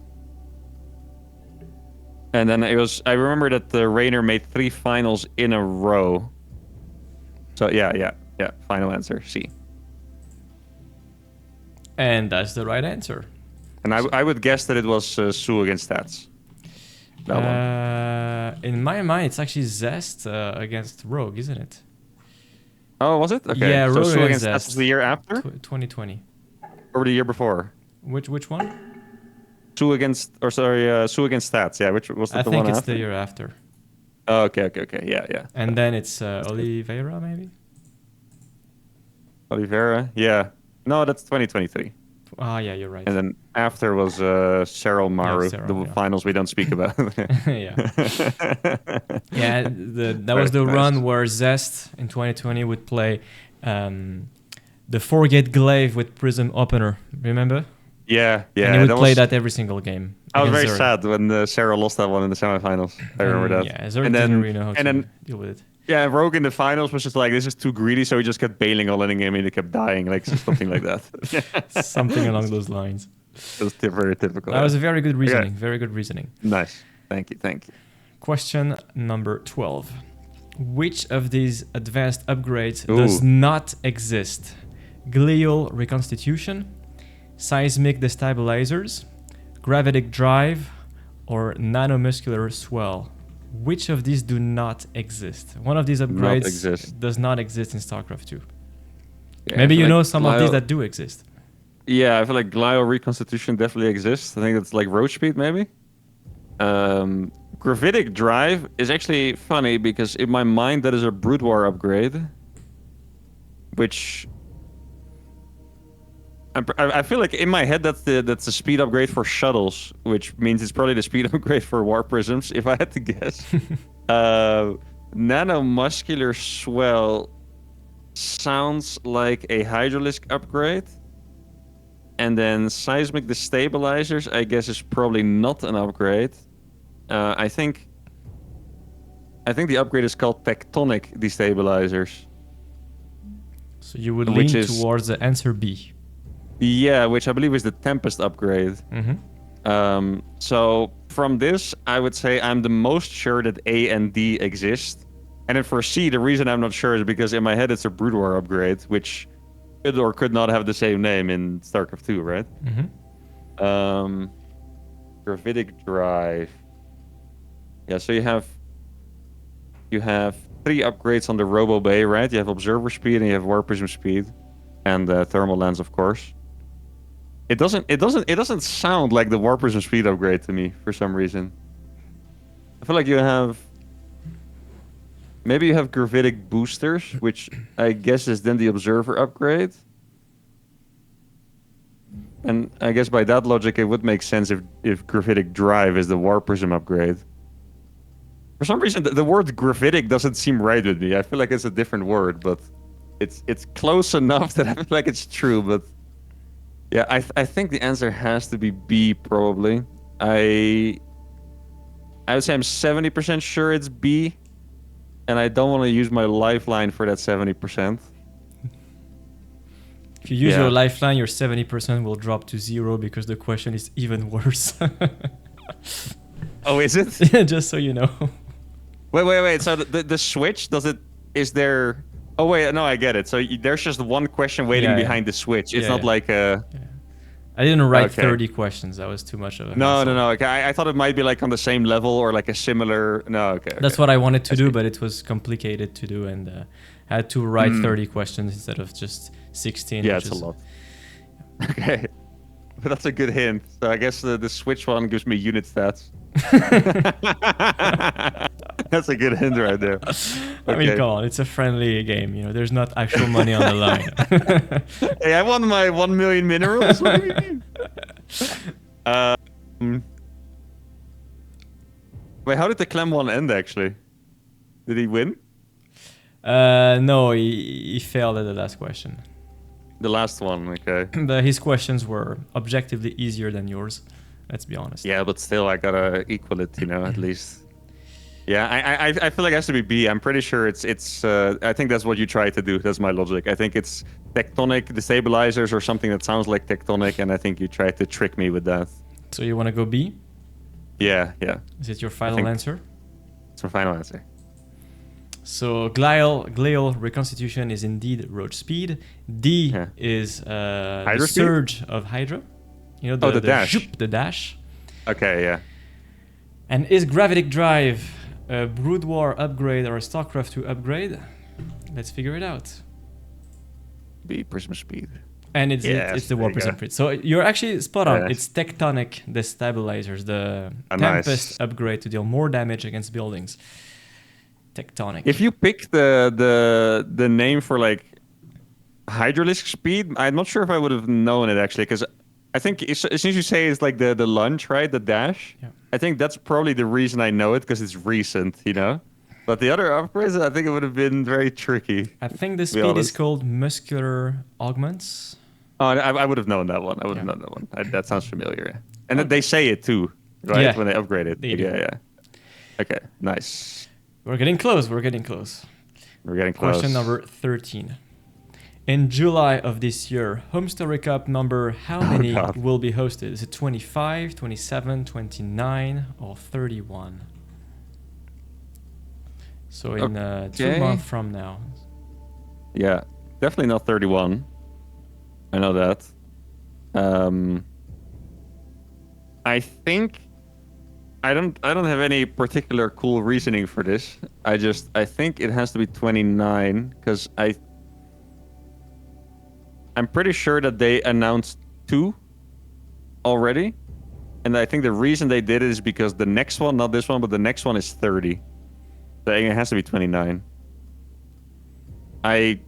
And then I remember that the Raynor made 3 finals in a row. So yeah, final answer, C. And that's the right answer. And I would guess that it was Sue against Stats. That one. In my mind, it's actually Zest against Rogue, isn't it? Oh, was it? Okay. Yeah, so Rogue Sue against Zest. Stats was the year after? 2020. Or the year before? Which one? Sue against Stats. Yeah, which was I the think one it's after? the year after. Oh, okay. Yeah. And then it's Oliveira, maybe? Oliveira. Yeah. No, that's 2023. Ah, yeah, you're right. And then after was Cheryl Maru, Cheryl, the yeah. finals we don't speak about. Yeah. Yeah, that was the Nice. run where Zest in 2020 would play the Forget Glaive with Prism Opener. Remember? Yeah. And he would that play was, that every single game. I was against very Zerg. sad when Cheryl lost that one in the semifinals. I remember that. Yeah, Zerg And didn't then- really know how and to then- deal with it. Yeah, Rogue in the finals was just like, this is too greedy, so he just kept bailing on letting him and he kept dying, like something like that. Something along those lines. It was very typical. That was a very good reasoning. Okay. Very good reasoning. Nice. Thank you. Question number 12. Which of these advanced upgrades Ooh. does not exist? Glial reconstitution, seismic destabilizers, gravitic drive, or nanomuscular swell? Which of these do not exist? One of these upgrades exist. does not exist in StarCraft 2. Yeah, Maybe I feel you know like some of these that do exist. Yeah, I feel like glial reconstitution definitely exists. I think it's like road speed, maybe. Gravitic drive is actually funny because in my mind that is a Brood War upgrade, which I feel like in my head that's the speed upgrade for shuttles, which means it's probably the speed upgrade for war prisms, if I had to guess. Nanomuscular swell sounds like a Hydralisk upgrade. And then seismic destabilizers, I guess, is probably not an upgrade. I think the upgrade is called tectonic destabilizers. So you would Which lean is- towards the answer B. Yeah, which I believe is the Tempest upgrade. Mm-hmm. So from this, I would say I'm the most sure that A and D exist. And then for C, the reason I'm not sure is because in my head it's a Brood War upgrade, which could or could not have the same name in StarCraft 2, right? Mm-hmm. Gravitic drive. Yeah, so you have 3 upgrades on the Robo Bay, right? You have observer speed and you have war prism speed, and thermal lens, of course. It doesn't sound like the war prism speed upgrade to me for some reason. I feel like you have gravitic boosters, which I guess is then the observer upgrade. And I guess by that logic, it would make sense if gravitic drive is the war prism upgrade. For some reason, the word gravitic doesn't seem right with me. I feel like it's a different word, but it's close enough that I feel like it's true, but yeah, I think the answer has to be B probably. I would say I'm 70% sure it's B, and I don't want to use my lifeline for that 70%. If you use your lifeline, your 70% will drop to 0 because the question is even worse. Oh, is it? Just so you know. Wait. So the switch, is there... Oh, wait, no, I get it. So there's just one question waiting behind the switch. It's not like a... Yeah. I didn't write 30 questions. That was too much of a hassle. No. Okay, I thought it might be like on the same level or like a similar... No, okay. That's what I wanted to do, but it was complicated to do, and I had to write 30 questions instead of just 16. Yeah, it's a lot. Okay. But that's a good hint. So I guess the Switch one gives me unit stats. That's a good hint right there. Okay. I mean, come on, it's a friendly game. You know, there's not actual money on the line. Hey, I won my 1 million minerals. What do you mean? Wait, how did the Clem one end actually? Did he win? No, he failed at the last question. The last one, okay. His questions were objectively easier than yours. Let's be honest. Yeah, but still, I gotta equal it, you know, at least. Yeah, I feel like it has to be B. I'm pretty sure it's. I think that's what you try to do. That's my logic. I think it's tectonic destabilizers or something that sounds like tectonic, and I think you try to trick me with that. So you want to go B? Yeah. Is it your final answer? It's my final answer. So glial reconstitution is indeed roach speed. D is the surge of Hydra. You know, the dash. The dash. Okay, yeah. And is gravitic drive a Brood War upgrade or a StarCraft 2 upgrade? Let's figure it out. B, prism speed. And it's the War Prism speed. So you're actually spot on. It's tectonic destabilizers, the Tempest upgrade to deal more damage against buildings. Tectonic. If you pick the name for like Hydralisk speed, I'm not sure if I would have known it actually, because I think as soon as you say it's like the lunge, right, the dash, I think that's probably the reason I know it, because it's recent, you know. But the other upgrades, I think it would have been very tricky. I think the speed is called muscular augments. Oh, I would have known that one. I would have known that one. That sounds familiar. And then they say it too, right? When they upgrade it. Yeah. Okay, nice. We're getting close. Question number 13. In July of this year, Home Story Cup number how many will be hosted? Is it 25, 27, 29, or 31? So in 2 months from now. Yeah, definitely not 31. I know that. I think I don't have any particular cool reasoning for this. I think it has to be 29 because I'm pretty sure that they announced 2 already. And I think the reason they did it is because the next one, not this one, but the next one is 30. So it has to be 29. I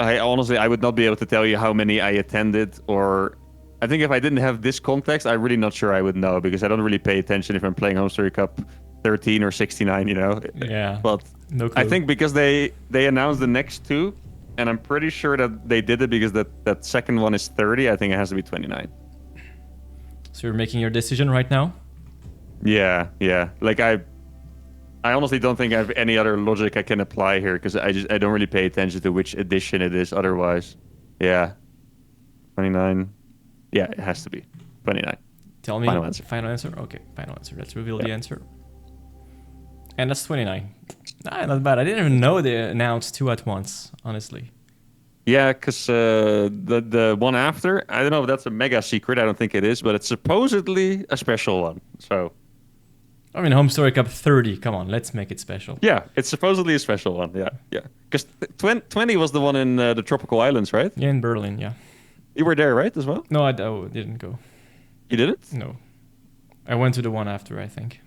honestly, I would not be able to tell you how many I attended, or I think if I didn't have this context, I'm really not sure I would know, because I don't really pay attention if I'm playing Home Story Cup 13 or 69, you know? Yeah. But no clue. I think because they announced the next 2, and I'm pretty sure that they did it because that second one is 30, I think it has to be 29. So you're making your decision right now? Yeah. Like I honestly don't think I have any other logic I can apply here, because I don't really pay attention to which edition it is otherwise. Yeah. 29. Yeah, it has to be 29. Tell me. Final answer. Final answer? Okay, final answer. Let's reveal the answer. And that's 29. Not bad. I didn't even know they announced 2 at once, honestly. Yeah, because the one after, I don't know if that's a mega secret. I don't think it is, but it's supposedly a special one. So, I mean, Home Story Cup 30. Come on, let's make it special. Yeah, it's supposedly a special one. Yeah. Because 20 was the one in the tropical islands, right? Yeah, in Berlin, yeah. You were there, right, as well? No, I didn't go. You didn't? No. I went to the one after, I think.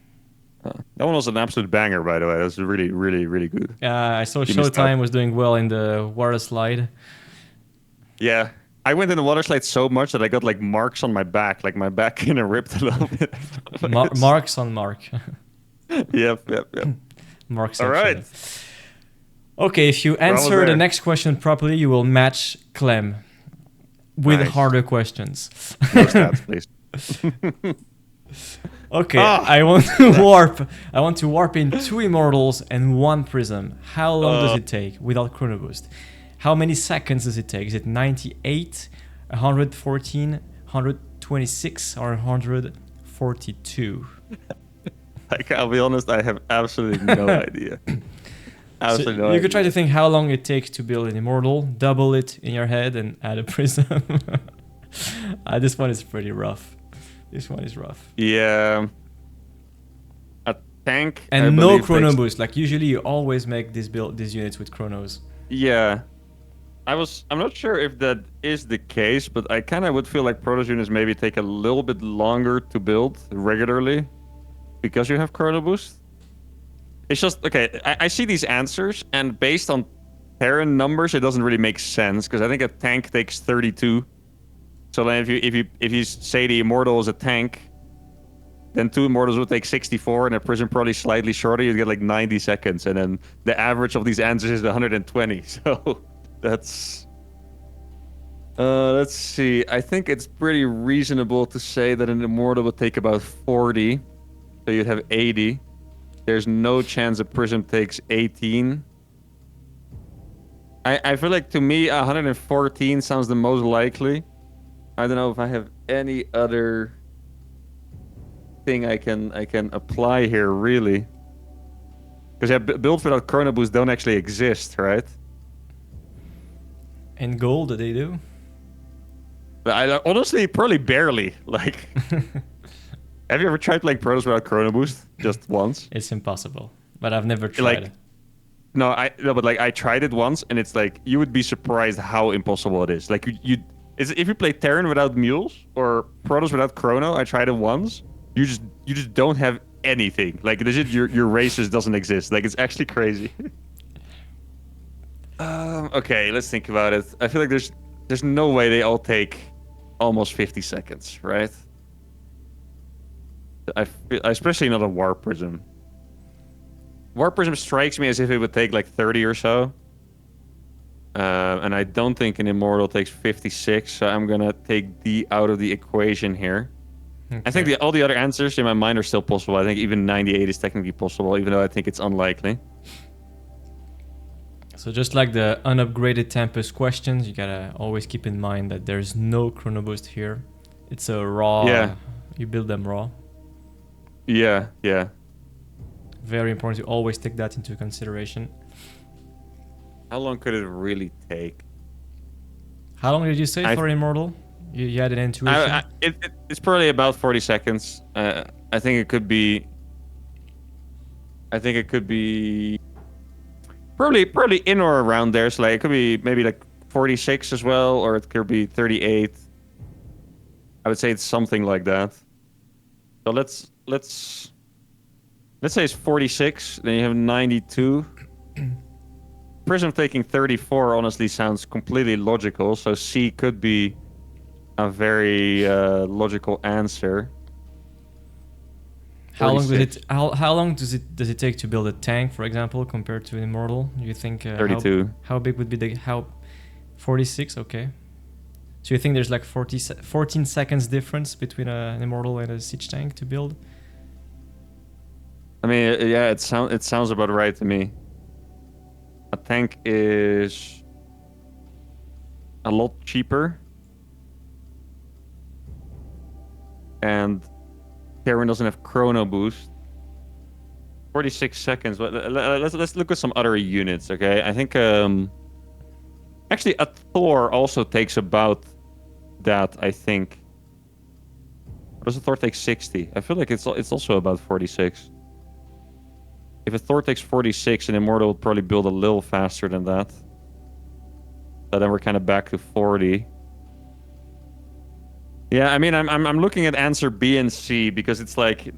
That one was an absolute banger, by the way. That was really, really, really good. I saw Showtime was doing well in the water slide. Yeah. I went in the water slide so much that I got like marks on my back. Like my back kind of ripped a little bit. Marks on Mark. Yep. Marks. All right. Okay, if you almost answer the there. next question properly, you will match Clem with Nice. harder questions. No stats, please. Okay, Ah! I want to warp. I want to warp in 2 immortals and 1 prism. How long does it take without chrono boost? How many seconds does it take? Is it 98, 114, 126, or 142? Like, I'll be honest, I have absolutely no idea. Absolutely So no you idea. could try to think how long it takes to build an immortal, double it in your head, and add a prism. This one is pretty rough. This one is rough. Yeah. A tank. I And no believe, chrono takes- boost. Like usually you always make these units with chronos. Yeah. I'm not sure if that is the case, but I kind of would feel like Protoss units maybe take a little bit longer to build regularly because you have chrono boost. It's just okay. I see these answers, and based on Terran numbers, it doesn't really make sense because I think a tank takes 32. So then if you say the immortal is a tank, then 2 immortals would take 64, and a prism probably slightly shorter. You'd get like 90 seconds, and then the average of these answers is 120. So that's. Let's see. I think it's pretty reasonable to say that an immortal would take about 40. So you'd have 80. There's no chance a prism takes 18. I feel like to me 114 sounds the most likely. I don't know if I have any other thing I can apply here really. Because builds without chrono boost don't actually exist, right? In gold, they do. But I honestly probably barely. Like, have you ever tried playing Protoss without chrono boost just once? It's impossible. But I've never tried. Like, no, but like I tried it once, and it's like you would be surprised how impossible it is. Like if you play Terran without mules or Protoss without chrono, I tried it once. You just don't have anything. Like legit, your race just doesn't exist. Like it's actually crazy. Okay, let's think about it. I feel like there's no way they all take almost 50 seconds, right? Especially not a Warp Prism. Warp Prism strikes me as if it would take like 30 or so. And I don't think an Immortal takes 56, so I'm gonna take D out of the equation here. Okay. I think all the other answers in my mind are still possible. I think even 98 is technically possible, even though I think it's unlikely. So just like the unupgraded Tempest questions, you gotta always keep in mind that there's no chrono boost here. It's a raw. Yeah. You build them raw. Yeah, yeah. Very important to always take that into consideration. How long could it really take? How long did you say for Immortal? You had an intuition? It's probably about 40 seconds. I think it could be. Probably in or around there. So like it could be maybe like 46 as well, or it could be 38. I would say it's something like that. So let's say it's 46. Then you have 92. Prism taking 34 honestly sounds completely logical. So C could be a very logical answer. How long 46. how long does it take to build a tank, for example, compared to an Immortal? Do you think 32. How big would be the 46? Okay. So you think there's like 14 seconds difference between an Immortal and a siege tank to build? I mean, yeah, it sounds about right to me. A tank is a lot cheaper, and Terran doesn't have chrono boost. 46 seconds. Let's look at some other units, okay? I think actually a Thor also takes about that. I think. Or does a Thor take 60? I feel like it's also about 46. If a Thor takes 46, an Immortal will probably build a little faster than that. So then we're kind of back to 40. Yeah, I mean, I'm looking at answer B and C because it's like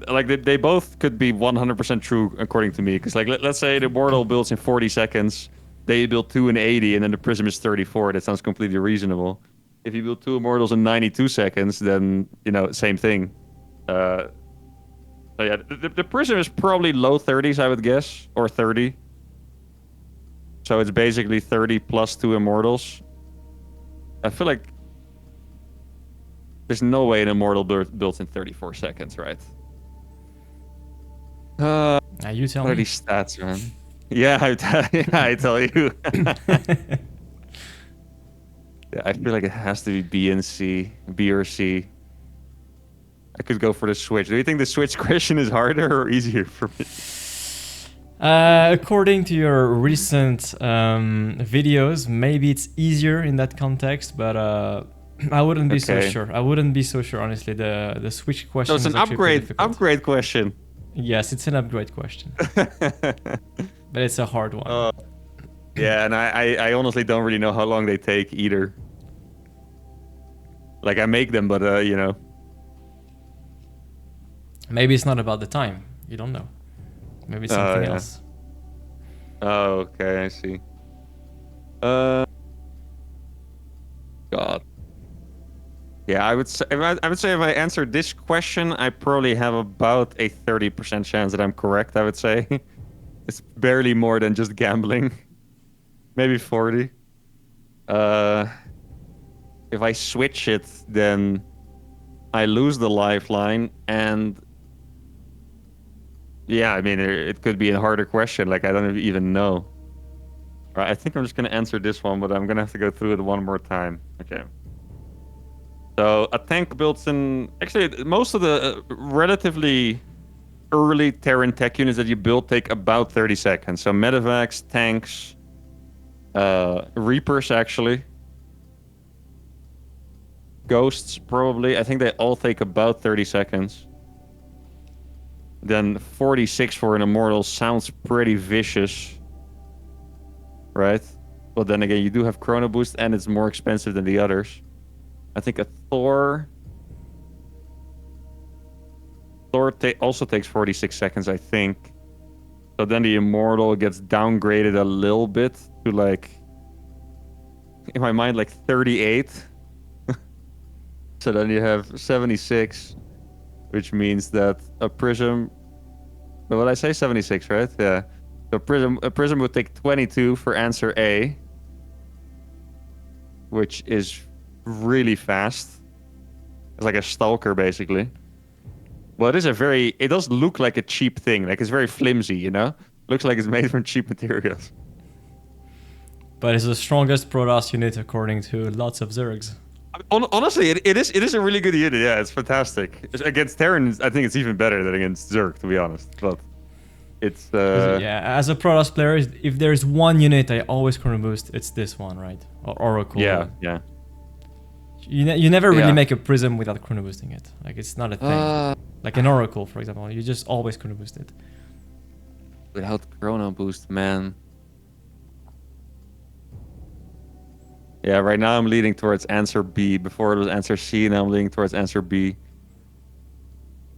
they both could be 100% true according to me. Because like let's say the Immortal builds in 40 seconds, they build 2 in 80, and then the Prism is 34. That sounds completely reasonable. If you build 2 Immortals in 92 seconds, then same thing. So yeah, the Prism is probably low 30s, I would guess, or 30. So it's basically 30 plus 2 immortals. I feel like there's no way an immortal builds in 34 seconds, right? Now you tell What are me. these stats, man? Yeah, I tell you. Yeah, I feel like it has to be B and C, B or C. I could go for the Switch. Do you think the Switch question is harder or easier for me? According to your recent videos, maybe it's easier in that context, but I wouldn't be so Okay. sure. I wouldn't be so sure, honestly. The Switch question So it's is an actually pretty difficult. upgrade question. Yes, it's an upgrade question, but it's a hard one. Yeah, and I honestly don't really know how long they take either. Like, I make them, but, you know. Maybe it's not about the time. You don't know. Maybe it's something yeah. else. Oh, okay, I see. God. Yeah, I would say if I answered this question, I probably have about a 30% chance that I'm correct, I would say. It's barely more than just gambling. Maybe 40. If I switch it, then I lose the lifeline, and yeah, I mean, it could be a harder question. Like, I don't even know. Right, I think I'm just gonna answer this one, but I'm gonna have to go through it one more time. Okay. So a tank builds in. Actually, most of the relatively early Terran tech units that you build take about 30 seconds. So medevacs, tanks, Reapers actually, ghosts probably. I think they all take about 30 seconds. Then 46 for an immortal sounds pretty vicious, right? But then again, you do have chrono boost, and it's more expensive than the others. I think a Thor also takes 46 seconds, I think. So then the immortal gets downgraded a little bit to, like, in my mind, like 38. So then you have 76, which means that a prism. What did I say? 76, right? Yeah. So a prism would take 22 for answer A, which is really fast. It's like a stalker, basically. Well, it does look like a cheap thing. Like, it's very flimsy, you know? Looks like it's made from cheap materials. But it's the strongest Protoss unit according to lots of Zergs. Honestly, it is a really good unit. Yeah, it's fantastic. Against Terran, I think it's even better than against Zerg, to be honest. But it's yeah, as a Protoss player, if there's one unit I always chrono boost, it's this one, right? Or Oracle. Yeah, yeah. You never really Yeah. make a prism without chrono boosting it. Like, it's not a thing. Like an Oracle, for example, you just always chrono boost it. Without chrono boost, man. Yeah, right now I'm leaning towards answer B. Before it was answer C, now I'm leaning towards answer B.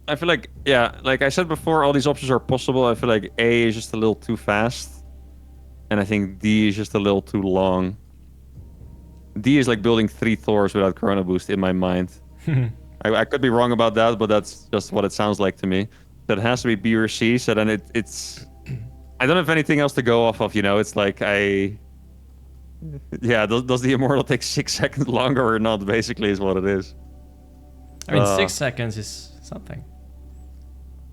I feel like, yeah, like I said before, all these options are possible. I feel like A is just a little too fast. And I think D is just a little too long. D is like building 3 Thors without chrono boost in my mind. I could be wrong about that, but that's just what it sounds like to me. So it has to be B or C, so then it's... I don't have anything else to go off of, you know? It's like Yeah, does the immortal take 6 seconds longer or not, basically, is what it is. I mean, 6 seconds is something.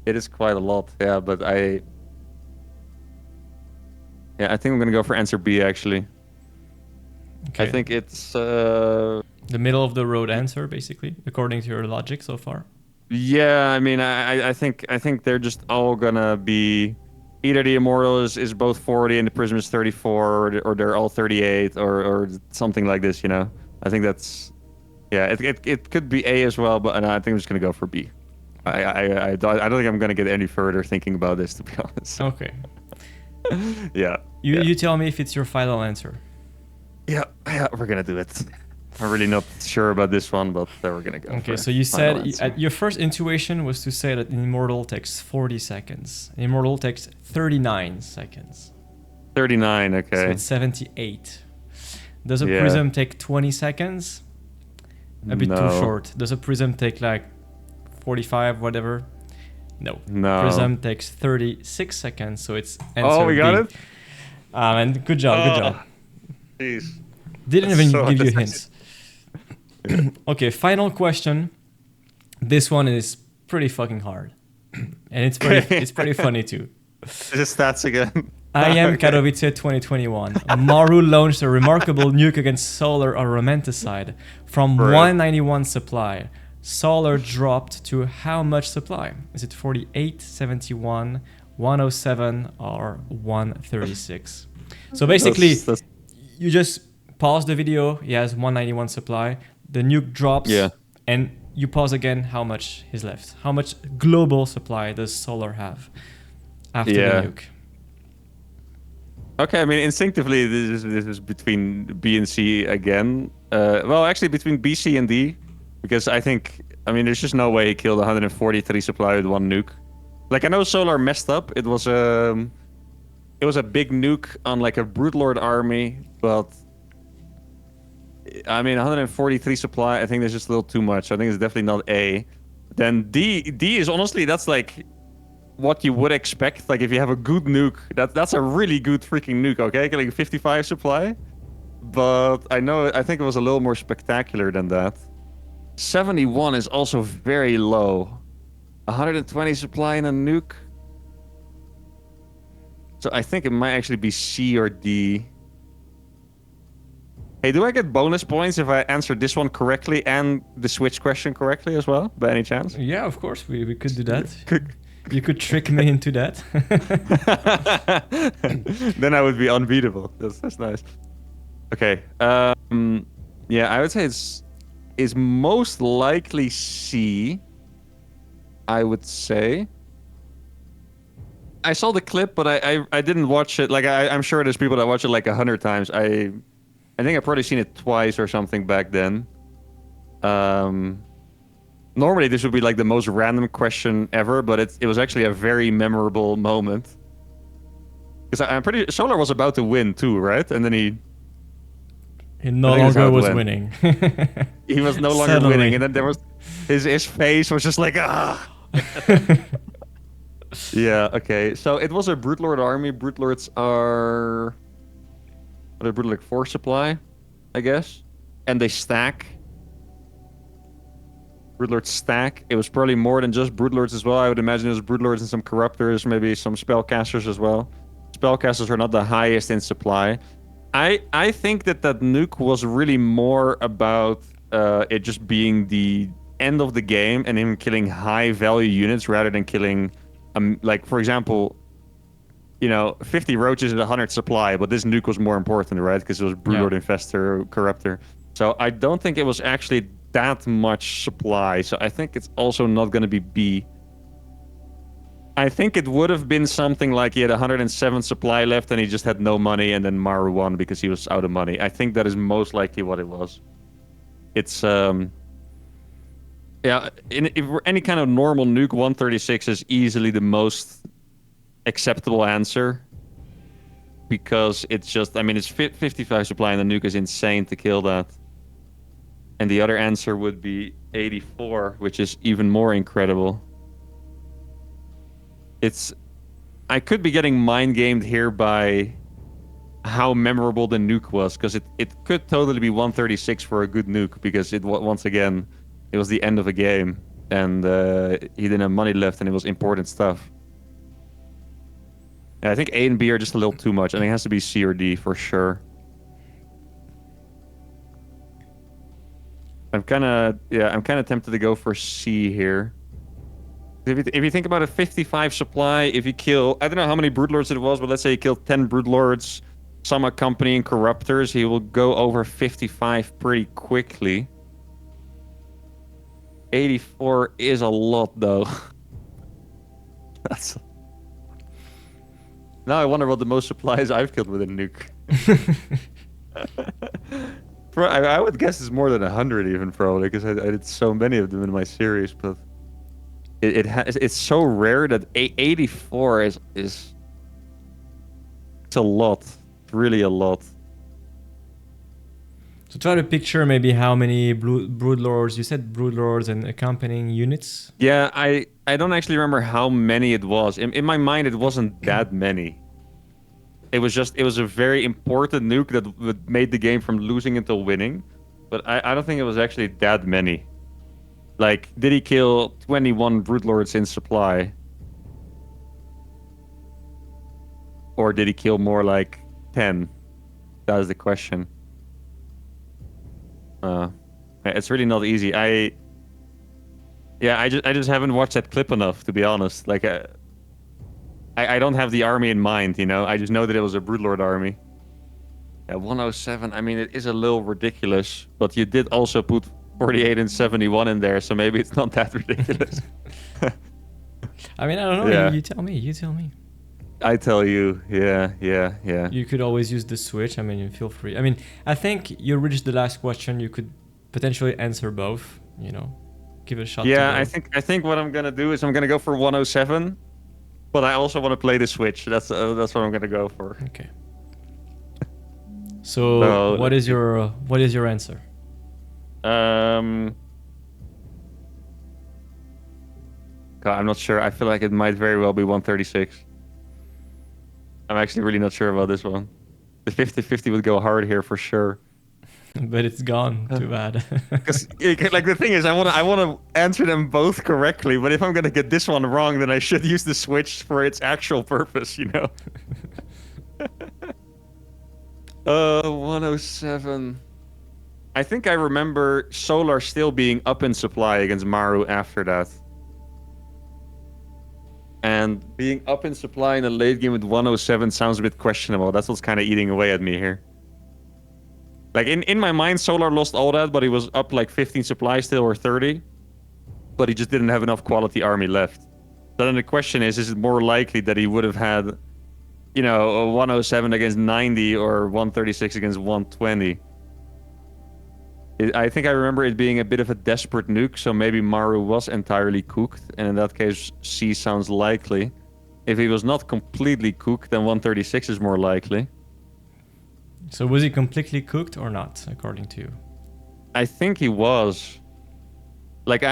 It is quite a lot, yeah, but Yeah, I think I'm gonna go for answer B, actually. Okay. I think it's... The middle of the road answer, basically, according to your logic so far. Yeah, I mean, I think they're just all gonna be... Either the immortal is both 40 and the prism is 34, or they're all 38, or something like this, you know? I think that's... Yeah, it could be A as well, but I think I'm just gonna go for B. I don't think I'm gonna get any further thinking about this, to be honest. Okay. Yeah. You tell me if it's your final answer. Yeah, we're gonna do it. I'm really not sure about this one, but we're gonna go. Okay, for so you final said answer. your first intuition was to say that an immortal takes 40 seconds. An immortal takes 39 seconds. 39, So okay. it's 78. Does a Yeah. prism take 20 seconds? A bit too No. short. Does a prism take like 45, whatever? No. No. Prism takes 36 seconds, so it's answer Oh, we got B. it? And good job, good job. Jeez. Didn't That's even so give you undecisive. hints. Okay, final question. This one is pretty fucking hard. And it's pretty funny too. This is stats again. IM Okay. Katowice 2021. Maru launched a remarkable nuke against Solar on Romanticide from Bro. 191 supply. Solar dropped to how much supply? Is it 48, 71, 107, or 136? So basically, That's- you just pause the video. He has 191 supply. The nuke drops. Yeah. And you pause again. How much is left? How much global supply does Solar have after Yeah. the nuke? Okay, I mean, instinctively, this is between B and C again. Well, actually, between B, C, and D, because I think, I mean, there's just no way he killed 143 supply with one nuke. Like, I know Solar messed up. It was a big nuke on like a Brute Lord army, but I mean, 143 supply. I think there's just a little too much. I think it's definitely not A. Then D is honestly, that's like what you would expect. Like if you have a good nuke, that's a really good freaking nuke. Okay, killing 55 supply. But I think it was a little more spectacular than that. 71 is also very low. 120 supply in a nuke. So I think it might actually be C or D. Hey, do I get bonus points if I answer this one correctly and the switch question correctly as well, by any chance? Yeah, of course, we could do that. You could trick me into that. Then I would be unbeatable. That's nice. Okay. Yeah, I would say it's most likely C. I would say. I saw the clip, but I didn't watch it. Like I'm sure there's people that watch it like 100 times. I think I've probably seen it twice or something back then. Normally this would be like the most random question ever, but it was actually a very memorable moment. Because I'm pretty Solar was about to win too, right? And then he no I think that's how longer it was went. winning. he was no longer Suddenly. winning, and then there was his face was just like ah. Yeah. Okay. So it was a Brute Lord army. Brute Lords are they're Brute Lord 4 supply, I guess, and they stack. Brute Lords stack. It was probably more than just Brute Lords as well. I would imagine it was Brute Lords and some Corruptors, maybe some Spellcasters as well. Spellcasters are not the highest in supply. I think that nuke was really more about it just being the end of the game and him killing high value units rather than killing, like for example, 50 roaches at 100 supply, but this nuke was more important, right? Because it was Brute Lord, Infestor, Corruptor. So I don't think it was actually that much supply. So I think it's also not going to be B. I think it would have been something like he had 107 supply left and he just had no money, and then Maru won because he was out of money. I think that is most likely what it was. It's yeah, if we're any kind of normal nuke, 136 is easily the most acceptable answer, because it's just, I mean, it's 55 supply and the nuke is insane to kill that. And the other answer would be 84, which is even more incredible. I could be getting mind gamed here by how memorable the nuke was, because it could totally be 136 for a good nuke, because once again, it was the end of a game and he didn't have money left and it was important stuff. And I think A and B are just a little too much. I think it has to be C or D for sure. I'm kind of tempted to go for C here. If you think about a 55 supply, if you kill, I don't know how many Brute Lords it was, but let's say you kill 10 Brute Lords, some accompanying Corruptors, he will go over 55 pretty quickly. 84 is a lot, though. That's... Now I wonder what the most supplies I've killed with a nuke. I would guess it's more than 100 even, probably, because I did so many of them in my series, but... It's so rare that 84 is it's a lot. It's really a lot. So try to picture maybe how many Brood Lords, you said Brood Lords and accompanying units? Yeah, I don't actually remember how many it was. In my mind, it wasn't that many. It was a very important nuke that made the game from losing until winning. But I don't think it was actually that many. Like, did he kill 21 Broodlords in supply? Or did he kill more like 10? That is the question. It's really not easy. I just haven't watched that clip enough, to be honest. Like, I don't have the army in mind, you know? I just know that it was a Broodlord army. Yeah, 107, I mean, it is a little ridiculous, but you did also put 48 and 71 in there, so maybe it's not that ridiculous. I mean, I don't know. Yeah. You tell me. You tell me. I tell you, yeah. You could always use the switch. I mean, feel free. I mean, I think you reached the last question. You could potentially answer both. You know, give it a shot. Yeah, I think what I'm gonna do is I'm gonna go for 107, but I also want to play the switch. That's what I'm gonna go for. Okay. So what is your answer? God, I'm not sure. I feel like it might very well be 136. I'm actually really not sure about this one. The 50-50 would go hard here for sure. But it's gone. Too bad. Because like the thing is, I want to answer them both correctly. But if I'm gonna get this one wrong, then I should use the switch for its actual purpose, you know. 107. I think I remember Solar still being up in supply against Maru after that. And being up in supply in a late game with 107 sounds a bit questionable. That's what's kind of eating away at me here. Like, in my mind, Solar lost all that, but he was up like 15 supply still, or 30. But he just didn't have enough quality army left. So then the question is it more likely that he would have had, you know, a 107 against 90 or 136 against 120? I think I remember it being a bit of a desperate nuke, so maybe Maru was entirely cooked, and in that case, C sounds likely. If he was not completely cooked, then 136 is more likely. So was he completely cooked or not, according to you? I think he was. Like,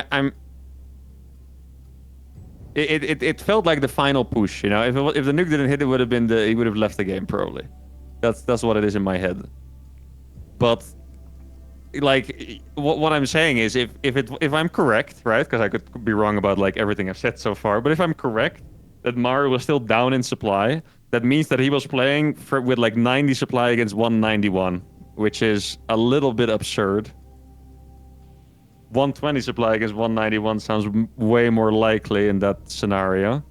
It felt like the final push, you know? If the nuke didn't hit, it would have been he would have left the game, probably. That's what it is in my head. But... like, what I'm saying is, if I'm correct, right? Because I could be wrong about like everything I've said so far. But if I'm correct that Maru was still down in supply, that means that he was playing with like 90 supply against 191, which is a little bit absurd. 120 supply against 191 sounds way more likely in that scenario.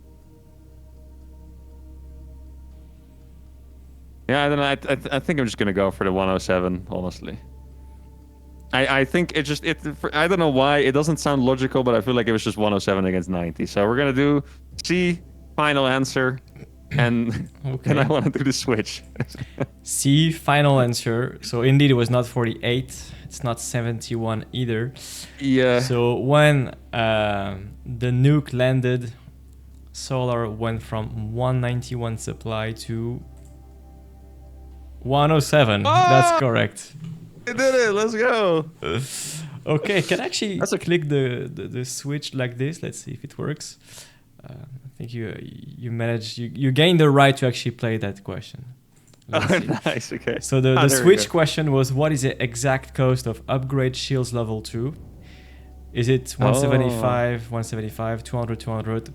Yeah, then I think I'm just gonna go for the 107, honestly. I think I don't know why, it doesn't sound logical, but I feel like it was just 107 against 90. So we're gonna do C, final answer, and then I want to do the switch. C, final answer. So indeed it was not 48, it's not 71 either. Yeah. So when the nuke landed, Solar went from 191 supply to 107. That's correct. I did it. Let's go. Okay, can I actually click the switch like this? Let's see if it works. I think you managed. You gained the right to actually play that question. Nice. Okay. So the switch question was, what is the exact cost of upgrade shields level 2? Is it 175, 175, 200, 200,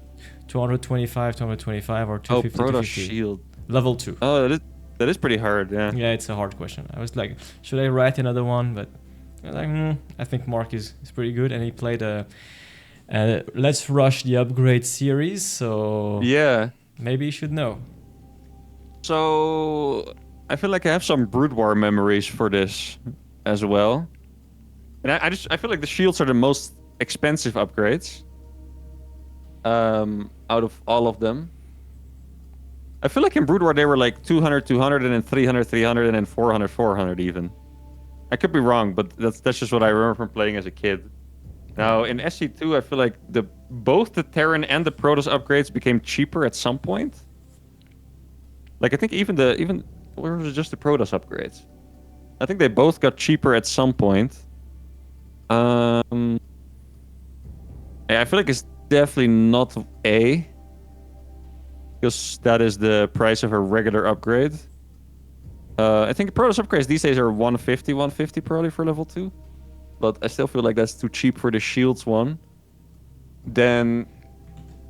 225, 225, or 250? Protoss shield level 2. Oh, that is pretty hard, yeah. Yeah, it's a hard question. I was like, should I write another one? But I was like, I think Mark is pretty good, and he played Let's Rush the Upgrade series, so yeah, maybe you should know. So I feel like I have some Brood War memories for this as well, and I feel like the shields are the most expensive upgrades out of all of them. I feel like in Brood War they were like 200, 200, and then 300, 300, and then 400, 400 even. I could be wrong, but that's just what I remember from playing as a kid. Now in SC2, I feel like both the Terran and the Protoss upgrades became cheaper at some point. Like I think even or was it just the Protoss upgrades? I think they both got cheaper at some point. Yeah, I feel like it's definitely not A. because that is the price of a regular upgrade. I think Protoss upgrades these days are 150 probably for level 2. But I still feel like that's too cheap for the shields one. Then,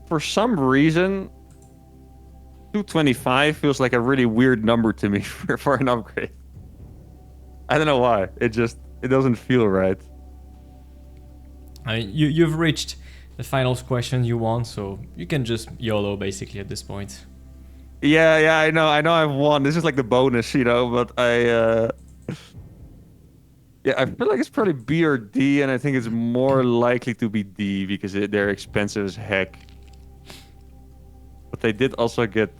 for some reason, 225 feels like a really weird number to me for an upgrade. I don't know why. It doesn't feel right. I mean, you've reached the final question you want, so you can just YOLO basically at this point. Yeah, I know I've won. This is like the bonus, but yeah, I feel like it's probably B or D, and I think it's more likely to be D because they're expensive as heck. But they did also get.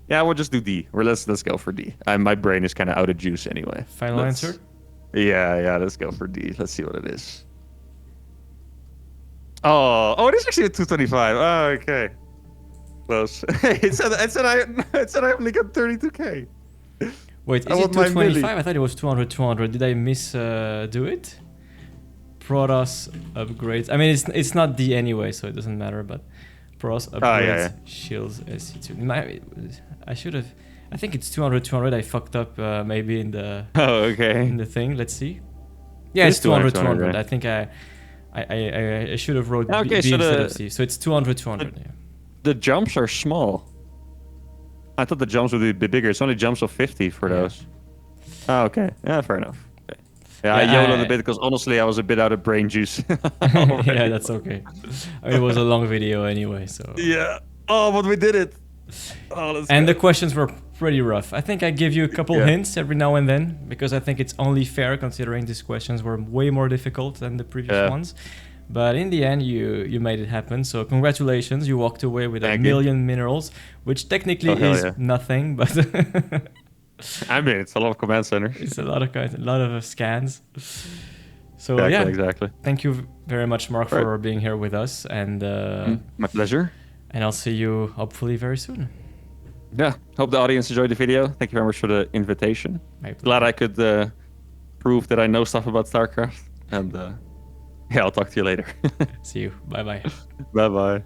Yeah, we'll just do D. Or let's go for D. My brain is kind of out of juice anyway. Final answer? Yeah, let's go for D. Let's see what it is. Oh, it is actually a 225. Oh, okay. Close. it said I only got 32k. Wait, is it 225? I thought it was 200. Did I do it? Protoss upgrades. I mean, it's not D anyway, so it doesn't matter. But Protoss upgrades shields SC2. I should have. I think it's 200. I fucked up maybe in the. Oh, okay. In the thing. Let's see. Yeah, it's 200. Right? I think I should have wrote B instead of C. So it's 200. Yeah. The jumps are small. I thought the jumps would be bigger. It's only jumps of 50 for those. Oh, okay. Yeah, fair enough. Okay. Yeah, I YOLO'd a bit because honestly I was a bit out of brain juice. Yeah, that's okay. I mean, it was a long video anyway, so. Yeah. Oh, but we did it. Oh, and the questions were pretty rough. I think I give you a couple hints every now and then because I think it's only fair considering these questions were way more difficult than the previous ones. But in the end, you made it happen. So congratulations, you walked away with a million minerals, which technically is nothing, but I mean, it's a lot of command centers. It's a lot of scans. So exactly. Thank you very much, Mark, for being here with us, and my pleasure. And I'll see you hopefully very soon. Yeah, hope the audience enjoyed the video. Thank you very much for the invitation. Glad I could prove that I know stuff about StarCraft, and yeah, I'll talk to you later. See you. Bye-bye. Bye-bye.